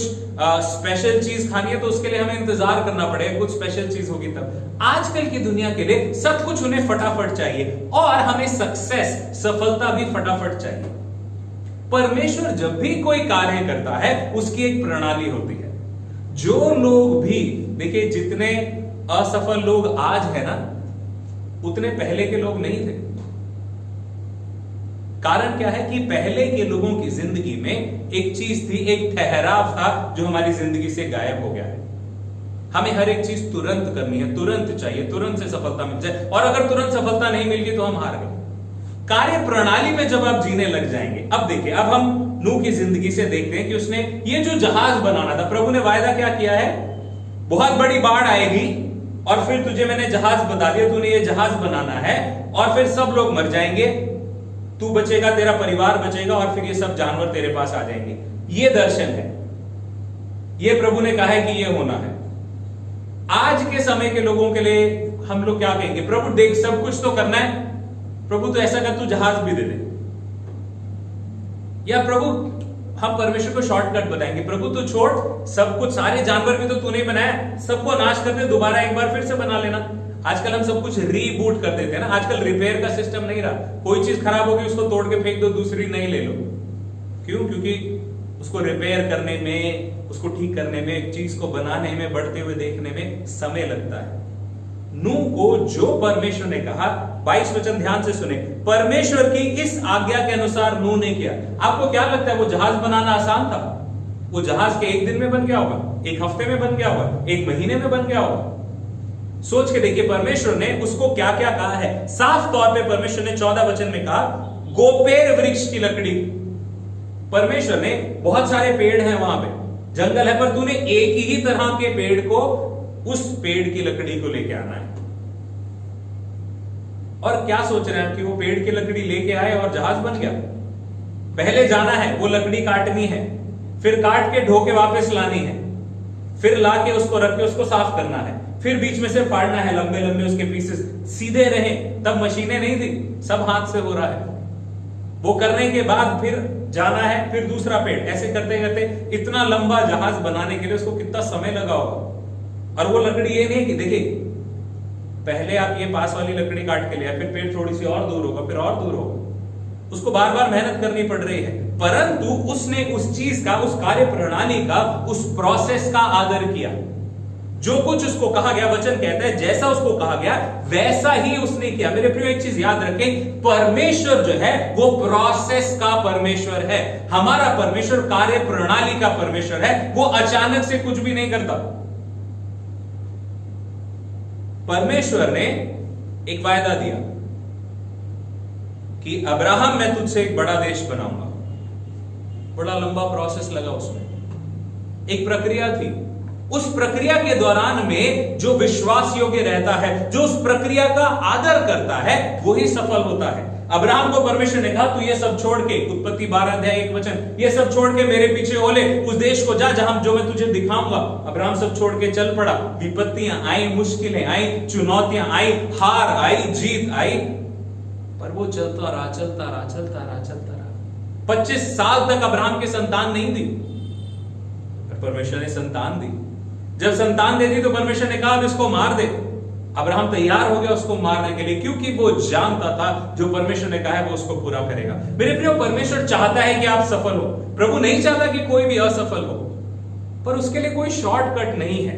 स्पेशल चीज खानी है तो उसके लिए हमें इंतजार करना पड़ेगा, कुछ स्पेशल चीज होगी तब। आजकल की दुनिया के लिए सब कुछ उन्हें फटाफट चाहिए और हमें सक्सेस, सफलता भी फटाफट चाहिए। परमेश्वर जब भी कोई कार्य करता है उसकी एक प्रणाली होती है। जो लोग भी देखिए, जितने असफल लोग आज है ना उतने पहले के लोग नहीं थे। कारण क्या है कि पहले के लोगों की जिंदगी में एक चीज थी, एक ठहराव था जो हमारी जिंदगी से गायब हो गया है। हमें हर एक चीज तुरंत करनी है, तुरंत चाहिए, तुरंत से सफलता मिल जाए, और अगर तुरंत सफलता नहीं मिल गई तो हम हार गए। कार्य प्रणाली में जब आप जीने लग जाएंगे, अब देखिए, अब हम नूह की जिंदगी से देखते हैं कि उसने ये जो जहाज बनाना था, प्रभु ने वायदा क्या किया है, बहुत बड़ी बाढ़ आएगी और फिर तुझे मैंने जहाज बता दिया, तूने ये जहाज बनाना है और फिर सब लोग मर जाएंगे, तू बचेगा, तेरा परिवार बचेगा और फिर ये सब जानवर तेरे पास आ जाएंगे। ये दर्शन है, ये प्रभु ने कहा है कि ये होना है। आज के समय के लोगों के लिए हम लोग क्या कहेंगे, प्रभु देख सब कुछ तो करना है, प्रभु तो ऐसा कर, तू जहाज भी दे दे। या प्रभु, हम परमेश्वर को शॉर्टकट बताएंगे, प्रभु तू छोड़, सब कुछ, सारे जानवर भी तो तूने बनाया, सबको नाश कर दे, दोबारा एक बार फिर से बना लेना। आजकल हम सब कुछ रीबूट कर देते हैं ना, आजकल रिपेयर का सिस्टम नहीं रहा। कोई चीज खराब होगी उसको तोड़ के फेंक दो, दूसरी नई ले लो। क्यों? क्योंकि उसको रिपेयर करने में, उसको ठीक करने में, एक चीज को बनाने में, बढ़ते हुए देखने में समय लगता है। नूह को जो परमेश्वर ने कहा, 22 वचन ध्यान से सुने, परमेश्वर की इस आज्ञा के अनुसार नूह ने किया। आपको क्या लगता है वो जहाज बनाना आसान था? वो जहाज के एक दिन में बन गया होगा, एक हफ्ते में बन गया होगा, एक महीने में बन गया होगा? सोच के देखिए परमेश्वर ने उसको क्या क्या कहा है। साफ तौर पे परमेश्वर ने 14 वचन में कहा, गोपेर वृक्ष की लकड़ी। परमेश्वर ने, बहुत सारे पेड़ हैं वहां पे, जंगल है, पर तूने एक ही तरह के पेड़ को, उस पेड़ की लकड़ी को लेके आना है। और क्या सोच रहे हैं कि वो पेड़ की लकड़ी लेके आए और जहाज बन गया? पहले जाना है, वो लकड़ी काटनी है, फिर काट के ढो के वापस लानी है, फिर लाके उसको रख के उसको साफ करना है, फिर बीच में से फाड़ना है, लंबे लंबे उसके पीसेस सीधे रहे। तब मशीनें नहीं थी, सब हाथ से हो रहा है। वो करने के बाद फिर जाना है, फिर दूसरा पेड़, ऐसे करते करते इतना लंबा जहाज बनाने के लिए उसको कितना समय लगा होगा। और वो लकड़ी ये नहीं कि देखिए, पहले आप ये पास वाली लकड़ी काट के लिया, फिर पेड़ थोड़ी सी और दूर होगा, फिर और दूर होगा, उसको बार बार मेहनत करनी पड़ रही है। परंतु उसने उस चीज का, उस कार्य प्रणाली का, उस प्रोसेस का आदर किया। जो कुछ उसको कहा गया, वचन कहता है जैसा उसको कहा गया वैसा ही उसने किया। मेरे प्रिय, एक चीज याद रखें, परमेश्वर जो है वो प्रोसेस का परमेश्वर है। हमारा परमेश्वर कार्य प्रणाली का परमेश्वर है, वो अचानक से कुछ भी नहीं करता। परमेश्वर ने एक वायदा दिया कि अब्राहम, मैं तुझसे एक बड़ा देश बनाऊंगा। बड़ा लंबा प्रोसेस लगा उसमें, एक प्रक्रिया थी। उस प्रक्रिया के दौरान में जो विश्वास योग्य रहता है, जो उस प्रक्रिया का आदर करता है, वही सफल होता है। अब्राहम को परमेश्वर ने कहा तू ये सब छोड़ के, उत्पत्ति 12:1, ये सब छोड़ के मेरे पीछे हो ले, उस देश को जा जहां जो मैं तुझे दिखाऊंगा। अब्राहम सब छोड़ के चल पड़ा। विपत्तियां आई, मुश्किलें आई, चुनौतियां आई, हार आई, जीत आई, पर वो चलता रहा 25 साल तक अब्राहम के संतान नहीं दी, पर परमेश्वर ने संतान दी। जब संतान दे दी तो परमेश्वर ने कहा अब इसको मार दे। अब्राहम तैयार हो गया उसको मारने के लिए, क्योंकि वो जानता था जो परमेश्वर ने कहा है वो उसको पूरा करेगा। मेरे प्रियो, परमेश्वर चाहता है कि आप सफल हो। प्रभु नहीं चाहता कि कोई भी असफल हो, पर उसके लिए कोई शॉर्टकट नहीं है।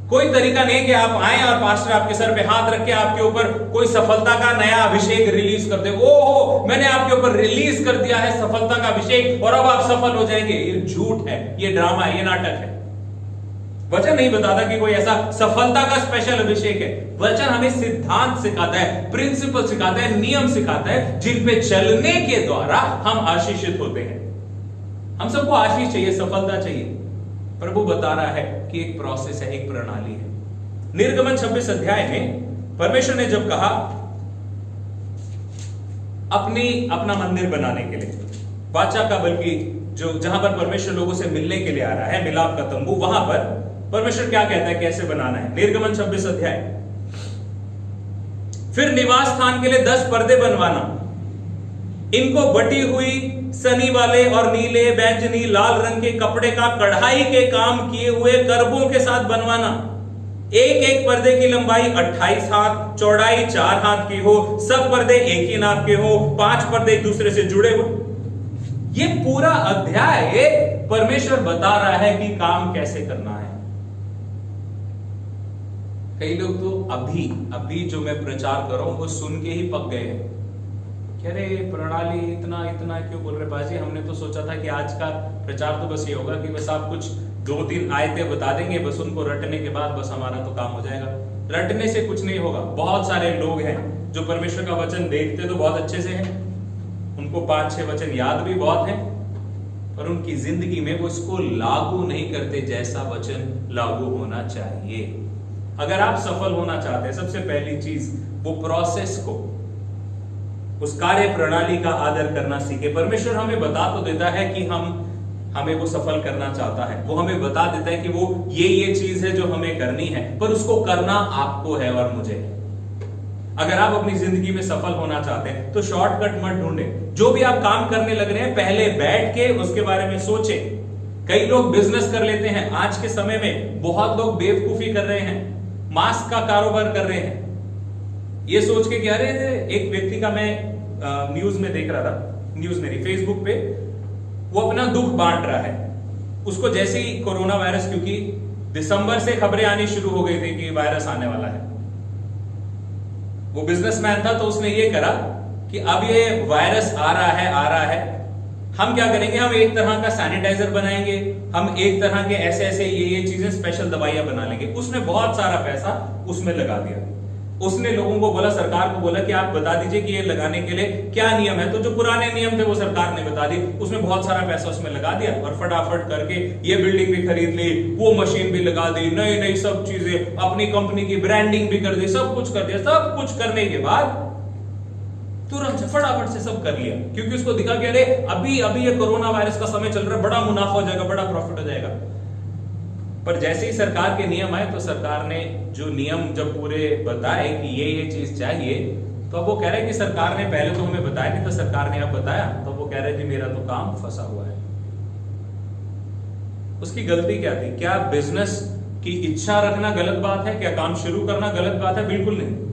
कोई तरीका नहीं कि आप आए और पास्टर आपके सर पे हाथ रख के आपके ऊपर कोई सफलता का नया अभिषेक रिलीज कर दे। ओहो, मैंने आपके ऊपर रिलीज कर दिया है सफलता का अभिषेक और अब आप सफल हो जाएंगे। ये झूठ है, ये ड्रामा है, ये नाटक है। वचन नहीं बताता कि कोई ऐसा सफलता का स्पेशल अभिषेक है। वचन हमें सिद्धांत सिखाता है, प्रिंसिपल सिखाता है, नियम सिखाता है, जिन पे चलने के द्वारा हम आशीषित होते हैं। हम सबको आशीष चाहिए, सफलता चाहिए। प्रभु बता रहा है कि एक प्रोसेस है, एक प्रणाली है। निर्गमन 26 अध्याय में परमेश्वर ने जब कहा अपना मंदिर बनाने के लिए, वाचा का, बल्कि जो जहां पर परमेश्वर लोगों से मिलने के लिए आ रहा है, मिलाप का तंबू, वहां पर परमेश्वर क्या कहता है कैसे बनाना है। निर्गमन 26 अध्याय, फिर निवास स्थान के लिए 10 पर्दे बनवाना, इनको बटी हुई सनी वाले और नीले, बैंगनी, लाल रंग के कपड़े का कढ़ाई के काम किए हुए करबों के साथ बनवाना। एक एक पर्दे की लंबाई 28 हाथ, चौड़ाई 4 हाथ की हो, सब पर्दे एक ही नाप के हो, 5 पर्दे एक दूसरे से जुड़े हो। ये पूरा अध्याय परमेश्वर बता रहा है कि काम कैसे करना है। कई लोग तो अभी जो मैं प्रचार कर रहा हूं वो सुन के ही पक गए हैं। कह रहे प्रणाली इतना क्यों बोल रहे बाजी, हमने तो सोचा था कि आज का प्रचार तो बस ये होगा कि बस आप कुछ 2-3 आयतें बता देंगे, बस उनको रटने के बाद बस हमारा तो काम हो जाएगा। रटने से कुछ नहीं होगा। बहुत सारे लोग हैं जो परमेश्वर का वचन देखते तो बहुत अच्छे से हैं, उनको 5-6 वचन याद भी बहुत हैं, पर उनकी जिंदगी में वो इसको लागू नहीं करते जैसा वचन लागू होना चाहिए। अगर आप सफल होना चाहते हैं, सबसे पहली चीज वो प्रोसेस को, उस कार्य प्रणाली का आदर करना सीखे। परमेश्वर हमें बता तो देता है कि हमें वो सफल करना चाहता है, वो हमें बता देता है कि वो ये चीज है जो हमें करनी है, पर उसको करना आपको है और मुझे है। अगर आप अपनी जिंदगी में सफल होना चाहते हैं तो शॉर्टकट मत ढूंढे। जो भी आप काम करने लग रहे हैं पहले बैठ के उसके बारे में सोचें। कई लोग बिजनेस कर लेते हैं। आज के समय में बहुत लोग बेवकूफी कर रहे हैं, मास्क का कारोबार कर रहे हैं, ये सोच के कि अरे एक व्यक्ति का मैं न्यूज में देख रहा था, न्यूज मेरी फेसबुक पे, वो अपना दुख बांट रहा है। उसको जैसे ही कोरोना वायरस, क्योंकि दिसंबर से खबरें आनी शुरू हो गई थी कि वायरस आने वाला है, वो बिजनेसमैन था तो उसने ये करा कि अब ये वायरस आ रहा है, हम क्या करेंगे, हम एक तरह का सैनिटाइजर बनाएंगे, हम एक तरह के ऐसे ये चीजें, स्पेशल दवाइयां बना लेंगे। उसने बहुत सारा पैसा उसमें लगा दिया। उसने लोगों को बोला, सरकार को बोला कि आप बता दीजिए कि ये लगाने के लिए क्या नियम है। तो जो पुराने नियम थे वो सरकार ने बता दी। उसने बहुत सारा पैसा उसमें लगा दिया और फटाफट करके ये बिल्डिंग भी खरीद ली, वो मशीन भी लगा दी, नई सब चीजें, अपनी कंपनी की ब्रांडिंग भी कर दी, सब कुछ कर दिया। सब कुछ करने के बाद तुरंत से फटाफट से सब कर लिया, क्योंकि उसको दिखा कि अरे अभी ये कोरोना वायरस का समय चल रहा है, बड़ा मुनाफा हो जाएगा, बड़ा प्रॉफिट हो जाएगा। पर जैसे ही सरकार के नियम आए तो सरकार ने जो नियम जब पूरे बताए कि ये चीज चाहिए, तो अब वो कह रहे हैं कि सरकार ने पहले तो हमें बताया नहीं था, सरकार ने अब बताया, तो वो कह रहे थे मेरा तो काम फंसा हुआ है। उसकी गलती क्या थी? क्या बिजनेस की इच्छा रखना गलत बात है? क्या काम शुरू करना गलत बात है? बिल्कुल नहीं।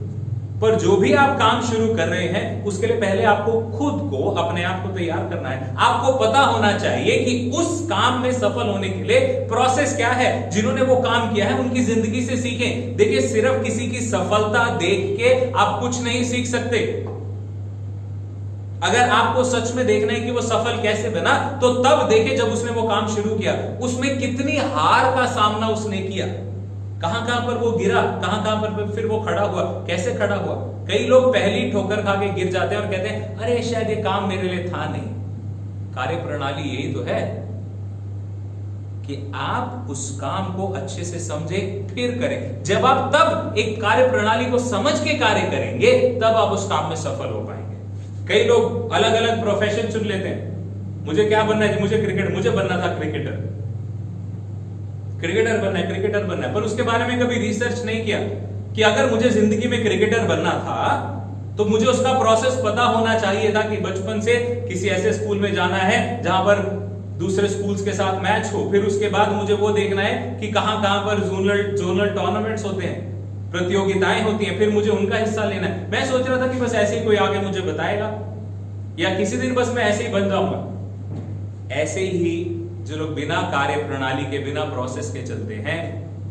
पर जो भी आप काम शुरू कर रहे हैं उसके लिए पहले आपको खुद को, अपने आप को तैयार करना है। आपको पता होना चाहिए कि उस काम में सफल होने के लिए प्रोसेस क्या है। जिन्होंने वो काम किया है उनकी जिंदगी से सीखें। देखिए, सिर्फ किसी की सफलता देख के आप कुछ नहीं सीख सकते। अगर आपको सच में देखना है कि वो सफल कैसे बना, तो तब देखे जब उसने वो काम शुरू किया, उसमें कितनी हार का सामना उसने किया, कहां पर वो गिरा, कहां पर फिर वो खड़ा हुआ, कैसे खड़ा हुआ। कई लोग पहली ठोकर खा के गिर जाते हैं और कहते हैं अरे शायद ये काम मेरे लिए था नहीं। कार्य प्रणाली यही तो है कि आप उस काम को अच्छे से समझे फिर करें। जब आप तब एक कार्य प्रणाली को समझ के कार्य करेंगे, तब आप उस काम में सफल हो पाएंगे। कई लोग अलग अलग प्रोफेशन चुन लेते हैं। मुझे क्या बनना है? मुझे बनना था क्रिकेटर बनना है, पर उसके बारे में कभी रिसर्च नहीं किया कि अगर मुझे जिंदगी में क्रिकेटर बनना था तो मुझे उसका प्रोसेस पता होना चाहिए था कि बचपन से किसी ऐसे स्कूल में जाना है जहां पर दूसरे स्कूल्स के साथ मैच हो, फिर उसके बाद मुझे वो देखना है कि कहां कहां पर जोनल टूर्नामेंट्स होते हैं, प्रतियोगिताएं होती हैं, फिर मुझे उनका हिस्सा लेना है। मैं सोच रहा था कि बस ऐसे ही कोई आगे मुझे बताएगा या किसी दिन बस मैं ऐसे ही बन जाऊंगा। ऐसे ही जो लोग बिना कार्य प्रणाली के, बिना प्रोसेस के चलते हैं,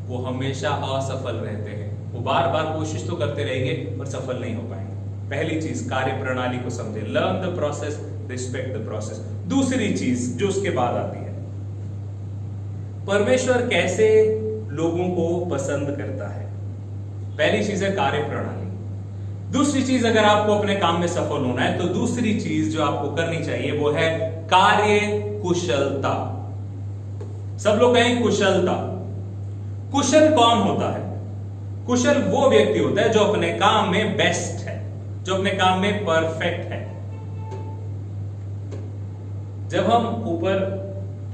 वो हमेशा असफल रहते हैं। वो बार बार कोशिश तो करते रहेंगे पर सफल नहीं हो पाएंगे। पहली चीज, कार्य प्रणाली को समझे, learn the process, respect the process. दूसरी चीज जो उसके बाद आती है, परमेश्वर कैसे लोगों को पसंद करता है। पहली चीज है कार्य प्रणाली। दूसरी चीज, अगर आपको अपने काम में सफल होना है तो दूसरी चीज जो आपको करनी चाहिए वो है कार्य कुशलता। सब लोग कहें कुशलता। कुशल कौन होता है? कुशल वो व्यक्ति होता है जो अपने काम में बेस्ट है, जो अपने काम में परफेक्ट है। जब हम ऊपर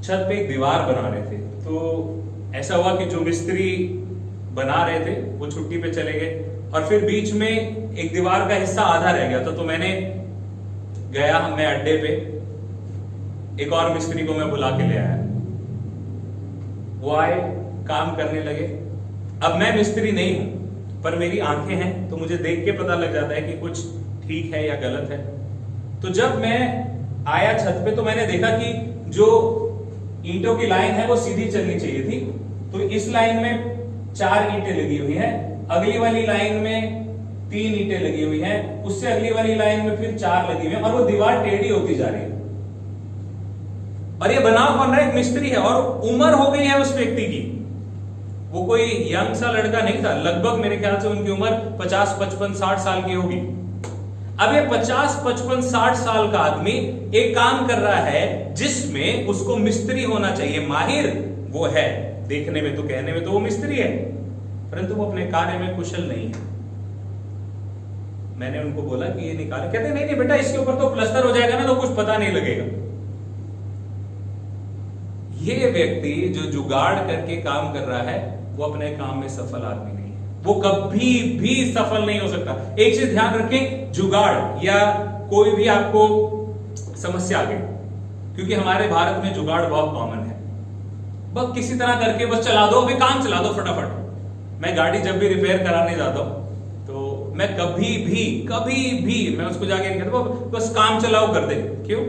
छत पे एक दीवार बना रहे थे तो ऐसा हुआ कि जो मिस्त्री बना रहे थे वो छुट्टी पे चले गए और फिर बीच में एक दीवार का हिस्सा आधा रह गया था। तो मैं अड्डे पे एक और मिस्त्री को मैं बुला के ले आया। वो आए, काम करने लगे। अब मैं मिस्त्री नहीं हूं पर मेरी आंखें हैं तो मुझे देख के पता लग जाता है कि कुछ ठीक है या गलत है। तो जब मैं आया छत पे तो मैंने देखा कि जो ईंटों की लाइन है वो सीधी चलनी चाहिए थी। तो इस लाइन में 4 ईंटें लगी हुई हैं, अगली वाली लाइन में 3 ईंटें लगी हुई हैं, उससे अगली वाली लाइन में फिर 4 लगी हुई हैं और वो दीवार टेढ़ी होती जा रही है। और ये बनाव कौन रहा है? एक मिस्त्री है और उम्र हो गई है उस व्यक्ति की। वो कोई यंग सा लड़का नहीं था, लगभग मेरे ख्याल से उनकी उम्र 50, 55, 60 साल की होगी। अब ये 50, 55, 60 साल का आदमी एक काम कर रहा है जिसमें उसको मिस्त्री होना चाहिए, माहिर वो है। देखने में तो, कहने में तो वो मिस्त्री है, परंतु वो अपने कार्य में कुशल नहीं है। मैंने उनको बोला कि ये निकाले, कहते नहीं नहीं बेटा इसके ऊपर तो प्लास्टर हो जाएगा ना तो कुछ पता नहीं लगेगा। ये व्यक्ति जो जुगाड़ करके काम कर रहा है वो अपने काम में सफल आदमी नहीं है, वो कभी भी सफल नहीं हो सकता। एक चीज ध्यान रखें, जुगाड़ या कोई भी आपको समस्या आ गई, क्योंकि हमारे भारत में जुगाड़ बहुत कॉमन है। बस किसी तरह करके बस चला दो, अभी काम चला दो फटाफट। मैं गाड़ी जब भी रिपेयर कराने जाता हूं तो मैं कभी भी मैं उसको जाके नहीं कहता बस काम चलाओ कर दे। क्यों?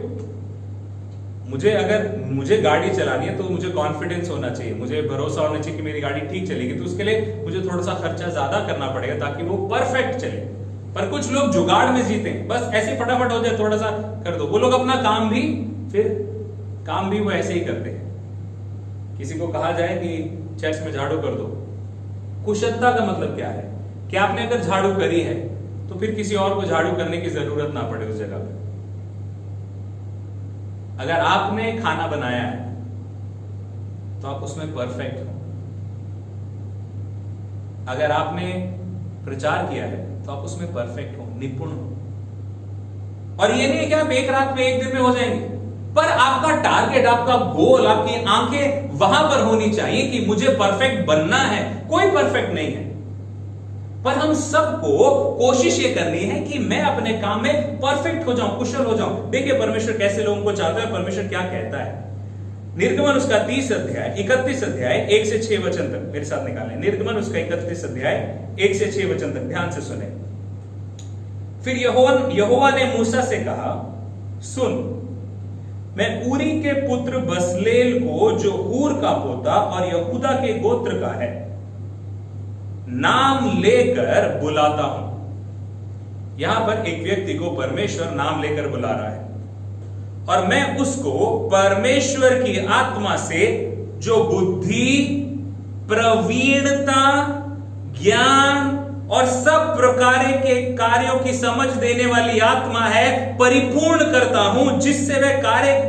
अगर मुझे गाड़ी चलानी है तो मुझे कॉन्फिडेंस होना चाहिए, मुझे भरोसा होना चाहिए कि मेरी गाड़ी ठीक चलेगी। तो उसके लिए मुझे थोड़ा सा खर्चा ज्यादा करना पड़ेगा ताकि वो परफेक्ट चले। पर कुछ लोग जुगाड़ में जीते हैं, बस ऐसे फटाफट हो जाए, थोड़ा सा कर दो। वो लोग अपना काम भी वो ऐसे ही करते हैं। किसी को कहा जाए कि चर्च में झाड़ू कर दो, कुशलता का मतलब क्या है कि आपने अगर झाड़ू करी है तो फिर किसी और को झाड़ू करने की जरूरत ना पड़े उस जगह पे। अगर आपने खाना बनाया है तो आप उसमें परफेक्ट हो। अगर आपने प्रचार किया है तो आप उसमें परफेक्ट हो, निपुण हो। और ये नहीं है कि आप एक रात में, एक दिन में हो जाएंगे, पर आपका टारगेट, आपका गोल, आपकी आंखें वहां पर होनी चाहिए कि मुझे परफेक्ट बनना है। कोई परफेक्ट नहीं है, पर हम सबको कोशिश ये करनी है कि मैं अपने काम में परफेक्ट हो जाऊं, कुशल हो जाऊं। देखिए परमेश्वर कैसे लोगों को चाहता है, परमेश्वर क्या कहता है। निर्गमन उसका 31 अध्याय 1 से 6 वचन तक मेरे साथ निकालें। निर्गमन उसका 31 अध्याय 1 से 6 वचन तक ध्यान से सुने। फिर यहोवा ने मूसा से कहा, सुन, मैं ऊरी के पुत्र बसलेल को, जो हूर का पोता और यहूदा के गोत्र का है, नाम लेकर बुलाता हूं। यहां पर एक व्यक्ति को परमेश्वर नाम लेकर बुला रहा है और मैं उसको परमेश्वर की आत्मा से, जो बुद्धि, प्रवीणता, ज्ञान और सब प्रकार के कार्यों की समझ देने वाली आत्मा है, परिपूर्ण करता हूं, जिससे वह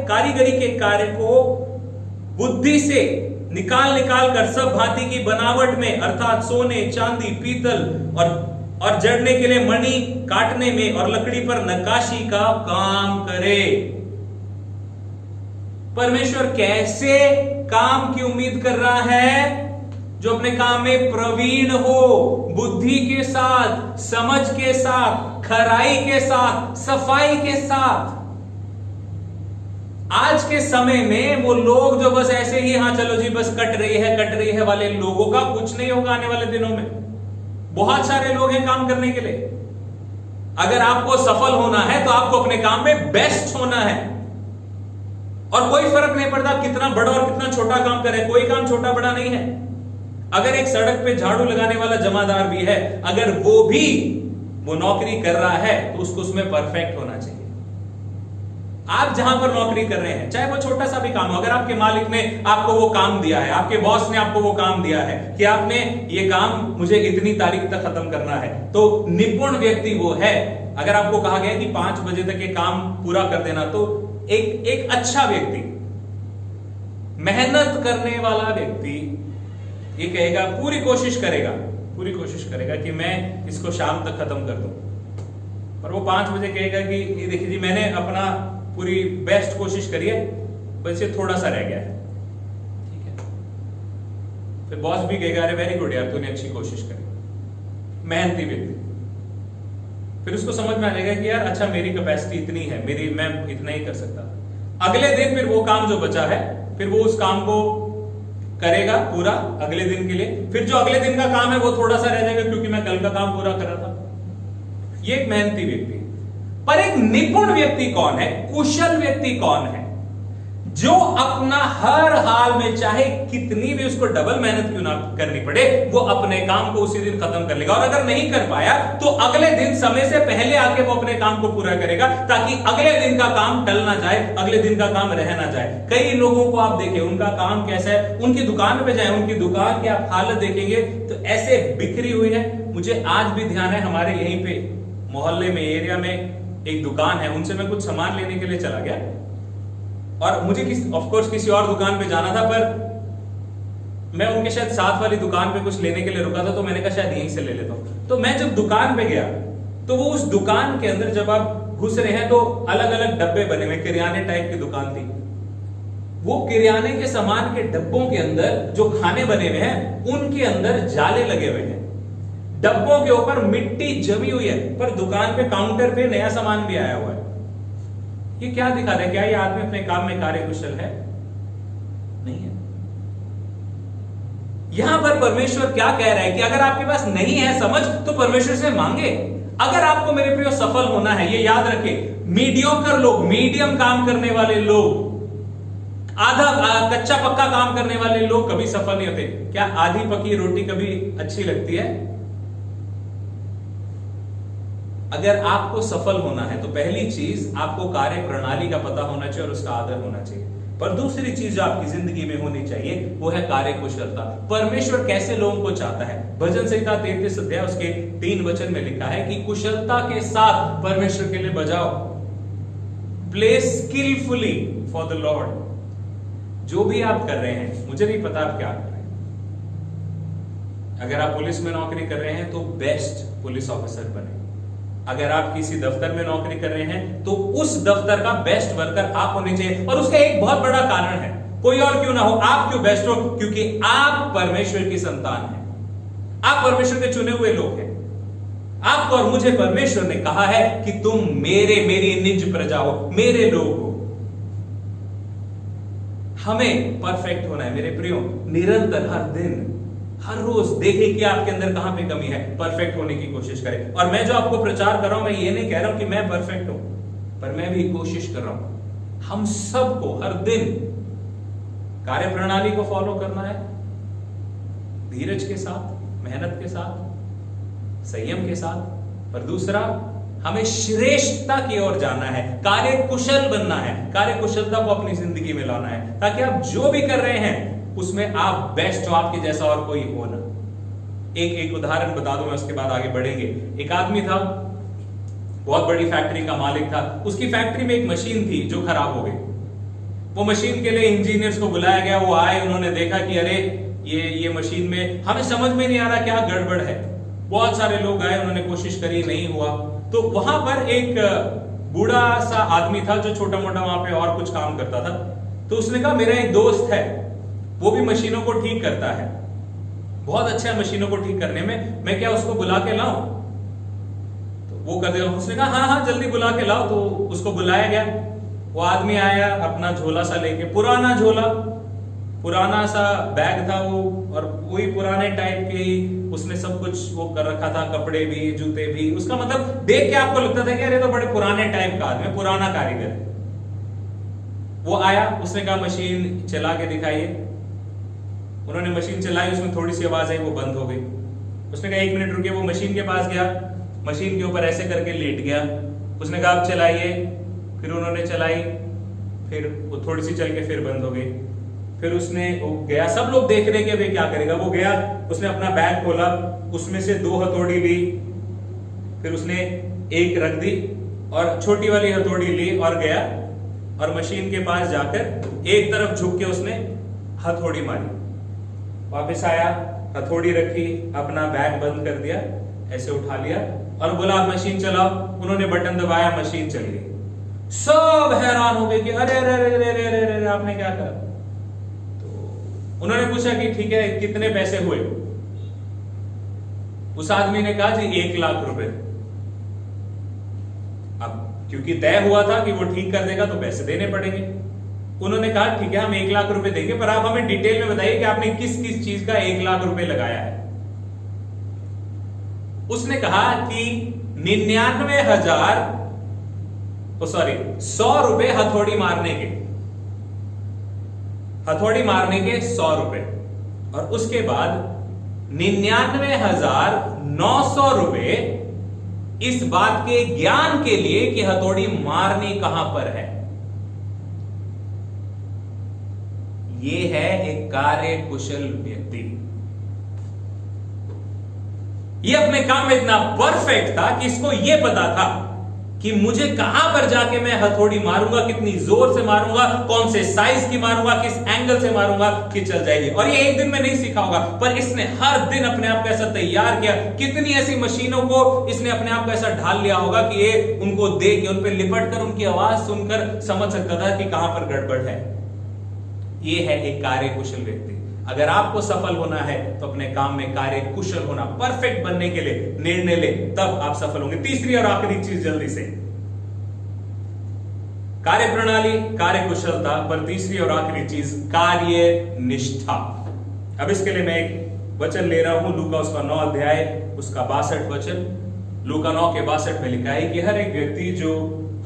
कारीगरी के कार्य को बुद्धि से निकाल कर सब भांति की बनावट में, अर्थात सोने, चांदी, पीतल और और जड़ने के लिए मणि काटने में और लकड़ी पर नक्काशी का काम करे। परमेश्वर कैसे काम की उम्मीद कर रहा है? जो अपने काम में प्रवीण हो, बुद्धि के साथ, समझ के साथ, खराई के साथ, सफाई के साथ। आज के समय में वो लोग जो बस ऐसे ही हाँ चलो जी बस कट रही है वाले लोगों का कुछ नहीं होगा आने वाले दिनों में। बहुत सारे लोग हैं काम करने के लिए। अगर आपको सफल होना है तो आपको अपने काम में बेस्ट होना है, और कोई फर्क नहीं पड़ता कितना बड़ा और कितना छोटा काम करे, कोई काम छोटा बड़ा नहीं है। अगर एक सड़क पे झाड़ू लगाने वाला जमादार भी है, अगर वो नौकरी कर रहा है तो उसको उसमें परफेक्ट होना चाहिए। आप जहां पर नौकरी कर रहे हैं, चाहे वो छोटा सा भी काम हो, अगर आपके मालिक ने आपको वो काम दिया है, आपके बॉस ने आपको वो काम दिया है कि आपने ये काम मुझे इतनी तारीख तक खत्म करना है, तो निपुण व्यक्ति वो है। अगर आपको कहा गया कि 5 बजे तक ये काम पूरा कर देना, तो एक अच्छा व्यक्ति, मेहनत करने वाला व्यक्ति ये कहेगा, पूरी कोशिश करेगा कि मैं इसको शाम तक खत्म कर दूं। और वो 5 बजे कहेगा कि ये देखिए जी मैंने अपना पूरी बेस्ट कोशिश करी है, बस ये थोड़ा सा रह गया है, ठीक है। फिर बॉस भी कहेगा अरे वेरी गुड यार, तूने अच्छी कोशिश करी। मेहनती व्यक्ति फिर उसको समझ में आ जाएगा कि यार अच्छा मेरी कैपेसिटी इतनी है, मैं इतना ही कर सकता। अगले दिन फिर वो काम जो बचा है, फिर वो उस काम को करेगा पूरा अगले दिन के लिए। फिर जो अगले दिन का काम है वो थोड़ा सा रह जाएगा क्योंकि मैं कल का काम पूरा कर रहा था। ये एक मेहनती व्यक्ति। पर एक निपुण व्यक्ति कौन है? कुशल व्यक्ति कौन है? जो अपना हर हाल में, चाहे कितनी भी उसको डबल मेहनत क्यों ना करनी पड़े, वो अपने काम को उसी दिन खत्म कर लेगा। और अगर नहीं कर पाया तो अगले दिन समय से पहले आके वो अपने काम को पूरा करेगा, ताकि अगले दिन का काम टल ना जाए, अगले दिन का काम रह ना जाए। कई लोगों को आप देखें, उनका काम कैसा है, उनकी दुकान पे जाए, उनकी दुकान की आप हालत देखेंगे तो ऐसे बिखरी हुई है। मुझे आज भी ध्यान है, हमारे यहीं पे मोहल्ले में, एरिया में एक दुकान है, उनसे मैं कुछ सामान लेने के लिए चला गया और मुझे ऑफ कोर्स किसी और दुकान पे जाना था, पर मैं उनके शायद साथ वाली दुकान पे कुछ लेने के लिए रुका था, तो मैंने कहा शायद यहीं से ले लेता हूं। तो मैं जब दुकान पे गया तो वो उस दुकान के अंदर जब आप घुस रहे हैं तो अलग अलग डब्बे बने हुए, किराने टाइप की दुकान थी। वो किराने के सामान के डब्बों के अंदर जो खाने बने हुए हैं उनके अंदर जाले लगे हुए हैं, डब्बों के ऊपर मिट्टी जमी हुई है, पर दुकान पे काउंटर पे नया सामान भी आया हुआ है। ये क्या दिखा रहा है? क्या ये आदमी अपने काम में कार्यकुशल है? नहीं है। यहां पर परमेश्वर क्या कह रहा है कि अगर आपके पास नहीं है समझ तो परमेश्वर से मांगे। अगर आपको मेरे प्रिय सफल होना है, ये याद रखें, मीडियोकर लोग, मीडियम काम करने वाले लोग, आधा कच्चा पक्का काम करने वाले लोग कभी सफल नहीं होते। क्या आधी पकी रोटी कभी अच्छी लगती है? अगर आपको सफल होना है तो पहली चीज आपको कार्य प्रणाली का पता होना चाहिए और उसका आदर होना चाहिए। पर दूसरी चीज जो आपकी जिंदगी में होनी चाहिए वो है कार्य कुशलता। परमेश्वर कैसे लोगों को चाहता है? भजन संहिता 33 अध्याय उसके 3 वचन में लिखा है कि कुशलता के साथ परमेश्वर के लिए बजाओ, play skilfully for the Lord. जो भी आप कर रहे हैं, मुझे नहीं पता आप क्या कर रहे हैं। अगर आप पुलिस में नौकरी कर रहे हैं तो बेस्ट पुलिस ऑफिसर बने। अगर आप किसी दफ्तर में नौकरी कर रहे हैं तो उस दफ्तर का बेस्ट वर्कर आप होने चाहिए। और उसका एक बहुत बड़ा कारण है, कोई और क्यों ना हो, आप क्यों बेस्ट हो? क्योंकि आप परमेश्वर की संतान हैं, आप परमेश्वर के चुने हुए लोग हैं। आपको और मुझे परमेश्वर ने कहा है कि तुम मेरी निज प्रजा हो, मेरे लोग हो। हमें परफेक्ट होना है मेरे प्रियो। निरंतर, हर दिन, हर रोज देखें कि आपके अंदर कहां पे कमी है, परफेक्ट होने की कोशिश करें। और मैं जो आपको प्रचार कर रहा हूं, मैं ये नहीं कह रहा हूं कि मैं परफेक्ट हूं, पर मैं भी कोशिश कर रहा हूं। हम सबको हर दिन कार्य प्रणाली को फॉलो करना है, धीरज के साथ, मेहनत के साथ, संयम के साथ। पर दूसरा, हमें श्रेष्ठता की ओर जाना है, कार्य कुशल बनना है, कार्य कुशलता को अपनी जिंदगी में लाना है, ताकि आप जो भी कर रहे हैं उसमें आप बेस्ट हो, आपके जैसा और कोई हो ना। एक उदाहरण बता दूं मैं, उसके बाद आगे बढ़ेंगे। एक आदमी था, बहुत बड़ी फैक्ट्री का मालिक था। उसकी फैक्ट्री में एक मशीन थी जो खराब हो गई। वो मशीन के लिए इंजीनियर्स को बुलाया गया। वो आए, उन्होंने देखा कि अरे ये मशीन में हमें समझ में नहीं आ रहा क्या गड़बड़ है। बहुत सारे लोग आए, उन्होंने कोशिश करी, नहीं हुआ। तो वहां पर एक बूढ़ा सा आदमी था जो छोटा मोटा वहां पे और कुछ काम करता था। तो उसने कहा मेरा एक दोस्त है, वो भी मशीनों को ठीक करता है, बहुत अच्छा है मशीनों को ठीक करने में, मैं क्या उसको बुला के लाऊं? तो वो कर देगा। उसने कहा हाँ हाँ जल्दी बुला के लाओ। तो उसको बुलाया गया। वो आदमी आया अपना झोला सा लेके, पुराना झोला, पुराना सा बैग था वो, और वही पुराने टाइप के ही उसने सब कुछ वो कर रखा था, कपड़े भी, जूते भी। उसका मतलब देख के आपको लगता था कि अरे तो बड़े पुराने टाइप का आदमी, पुराना कारीगर है। वो आया, उसने कहा मशीन चला के दिखाइए। उन्होंने मशीन चलाई, उसमें थोड़ी सी आवाज आई, वो बंद हो गई। उसने कहा 1 मिनट रुकिए। वो मशीन के पास गया, मशीन के ऊपर ऐसे करके लेट गया। उसने कहा अब चलाइए। फिर उन्होंने चलाई, फिर वो थोड़ी सी चल के फिर बंद हो गई। फिर उसने वो गया, सब लोग देख रहे कि वे क्या करेगा। वो गया, उसने अपना बैग खोला, उसमें से 2 हथौड़ी ली, फिर उसने एक रख दी और छोटी वाली हथौड़ी ली और गया और मशीन के पास जाकर एक तरफ झुक के उसने हथौड़ी मारी। वापस आया, हथौड़ी रखी, अपना बैग बंद कर दिया, ऐसे उठा लिया और बोला आप मशीन चलाओ। उन्होंने बटन दबाया, मशीन चल गई। सब हैरान हो गए कि अरे अरे अरे अरे अरे अरे आपने क्या करा? तो उन्होंने पूछा कि ठीक है कितने पैसे हुए? उस आदमी ने कहा जी 1 लाख रुपए। अब क्योंकि तय हुआ था कि वो ठीक कर देगा तो पैसे देने पड़ेंगे। उन्होंने कहा ठीक है हम 1 लाख रुपए देंगे, पर आप हमें डिटेल में बताइए कि आपने किस किस चीज का 1 लाख रुपए लगाया है। उसने कहा कि 100 रुपए हथौड़ी मारने के, 100 रुपए, और उसके बाद 99,900 रुपए इस बात के ज्ञान के लिए कि हथौड़ी मारनी कहां पर है। ये है एक कार्य कुशल व्यक्ति। ये अपने काम में इतना परफेक्ट था कि इसको ये पता था कि मुझे कहां पर जाके मैं हथौड़ी मारूंगा, कितनी जोर से मारूंगा, कौन से साइज की मारूंगा, किस एंगल से मारूंगा कि चल जाएगी। और ये एक दिन में नहीं सीखा होगा, पर इसने हर दिन अपने आप को ऐसा तैयार किया। कितनी ऐसी मशीनों को इसने अपने आप को ऐसा ढाल लिया होगा कि ये उनको देख के, उन पर लिपट कर, उनकी आवाज सुनकर समझ सकता था कि कहां पर गड़बड़ है। ये है एक कार्य कुशल व्यक्ति। अगर आपको सफल होना है तो अपने काम में कार्य कुशल होना, परफेक्ट बनने के लिए निर्णय ले, तब आप सफल होंगे। तीसरी और आखिरी चीज जल्दी से, कार्य प्रणाली, कार्य कुशलता, पर तीसरी और आखिरी चीज कार्य निष्ठा। अब इसके लिए मैं एक वचन ले रहा हूं, लूका उसका 9 अध्याय उसका 62 वचन। लूका 9 के 62 में लिखा है कि हर एक व्यक्ति जो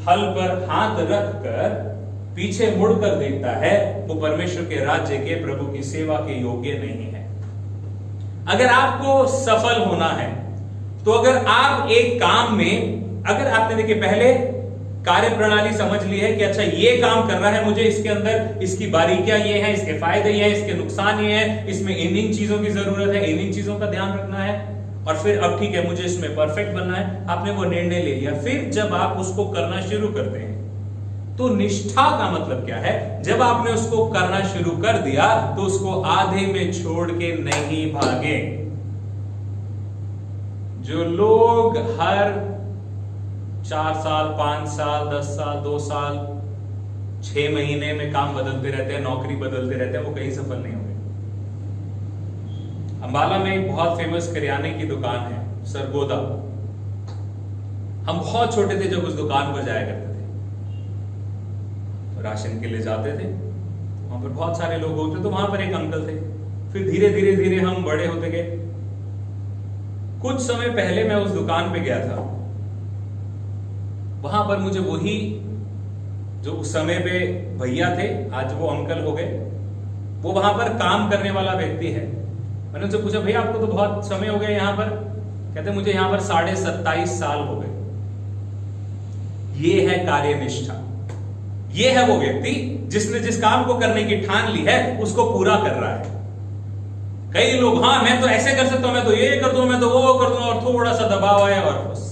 हल पर हाथ रखकर पीछे मुड़कर देखता है वो परमेश्वर के राज्य के, प्रभु की सेवा के योग्य नहीं है। अगर आपको सफल होना है तो अगर आप एक काम में, अगर आपने देखिए पहले कार्य प्रणाली समझ ली है कि अच्छा ये काम करना है मुझे, इसके अंदर इसकी बारीकियां ये हैं, इसके फायदे ये हैं, इसके नुकसान ये हैं, इसमें इन चीजों की जरूरत है, इन चीजों का ध्यान रखना है, और फिर अब ठीक है मुझे इसमें परफेक्ट बनना है। आपने वो निर्णय ले लिया। फिर जब आप उसको करना शुरू करते हैं तो निष्ठा का मतलब क्या है? जब आपने उसको करना शुरू कर दिया तो उसको आधे में छोड़ के नहीं भागे। जो लोग हर 4 साल, 5 साल, 10 साल, 2 साल, 6 महीने में काम बदलते रहते हैं, नौकरी बदलते रहते हैं, वो कहीं सफल नहीं होंगे। अंबाला में एक बहुत फेमस करियाने की दुकान है, सरगोदा। हम बहुत छोटे थे जब उस दुकान पर जाया करते थे, राशन के लिए जाते थे, वहां पर बहुत सारे लोग होते, तो वहां पर एक अंकल थे। फिर धीरे धीरे धीरे हम बड़े होते गए। कुछ समय पहले मैं उस दुकान पे गया था, वहां पर मुझे वही जो उस समय पे भैया थे, आज वो अंकल हो गए, वो वहां पर काम करने वाला व्यक्ति है। मैंने उनसे पूछा भैया आपको तो बहुत समय हो गया यहाँ पर? कहते मुझे यहाँ पर 27.5 साल हो गए। ये है कार्यनिष्ठा। ये है वो व्यक्ति जिसने जिस काम को करने की ठान ली है उसको पूरा कर रहा है। कई लोग हाँ मैं तो ऐसे कर सकता हूं, मैं तो ये कर दूं, मैं तो वो कर दूं, और थोड़ा सा दबाव आए और बस।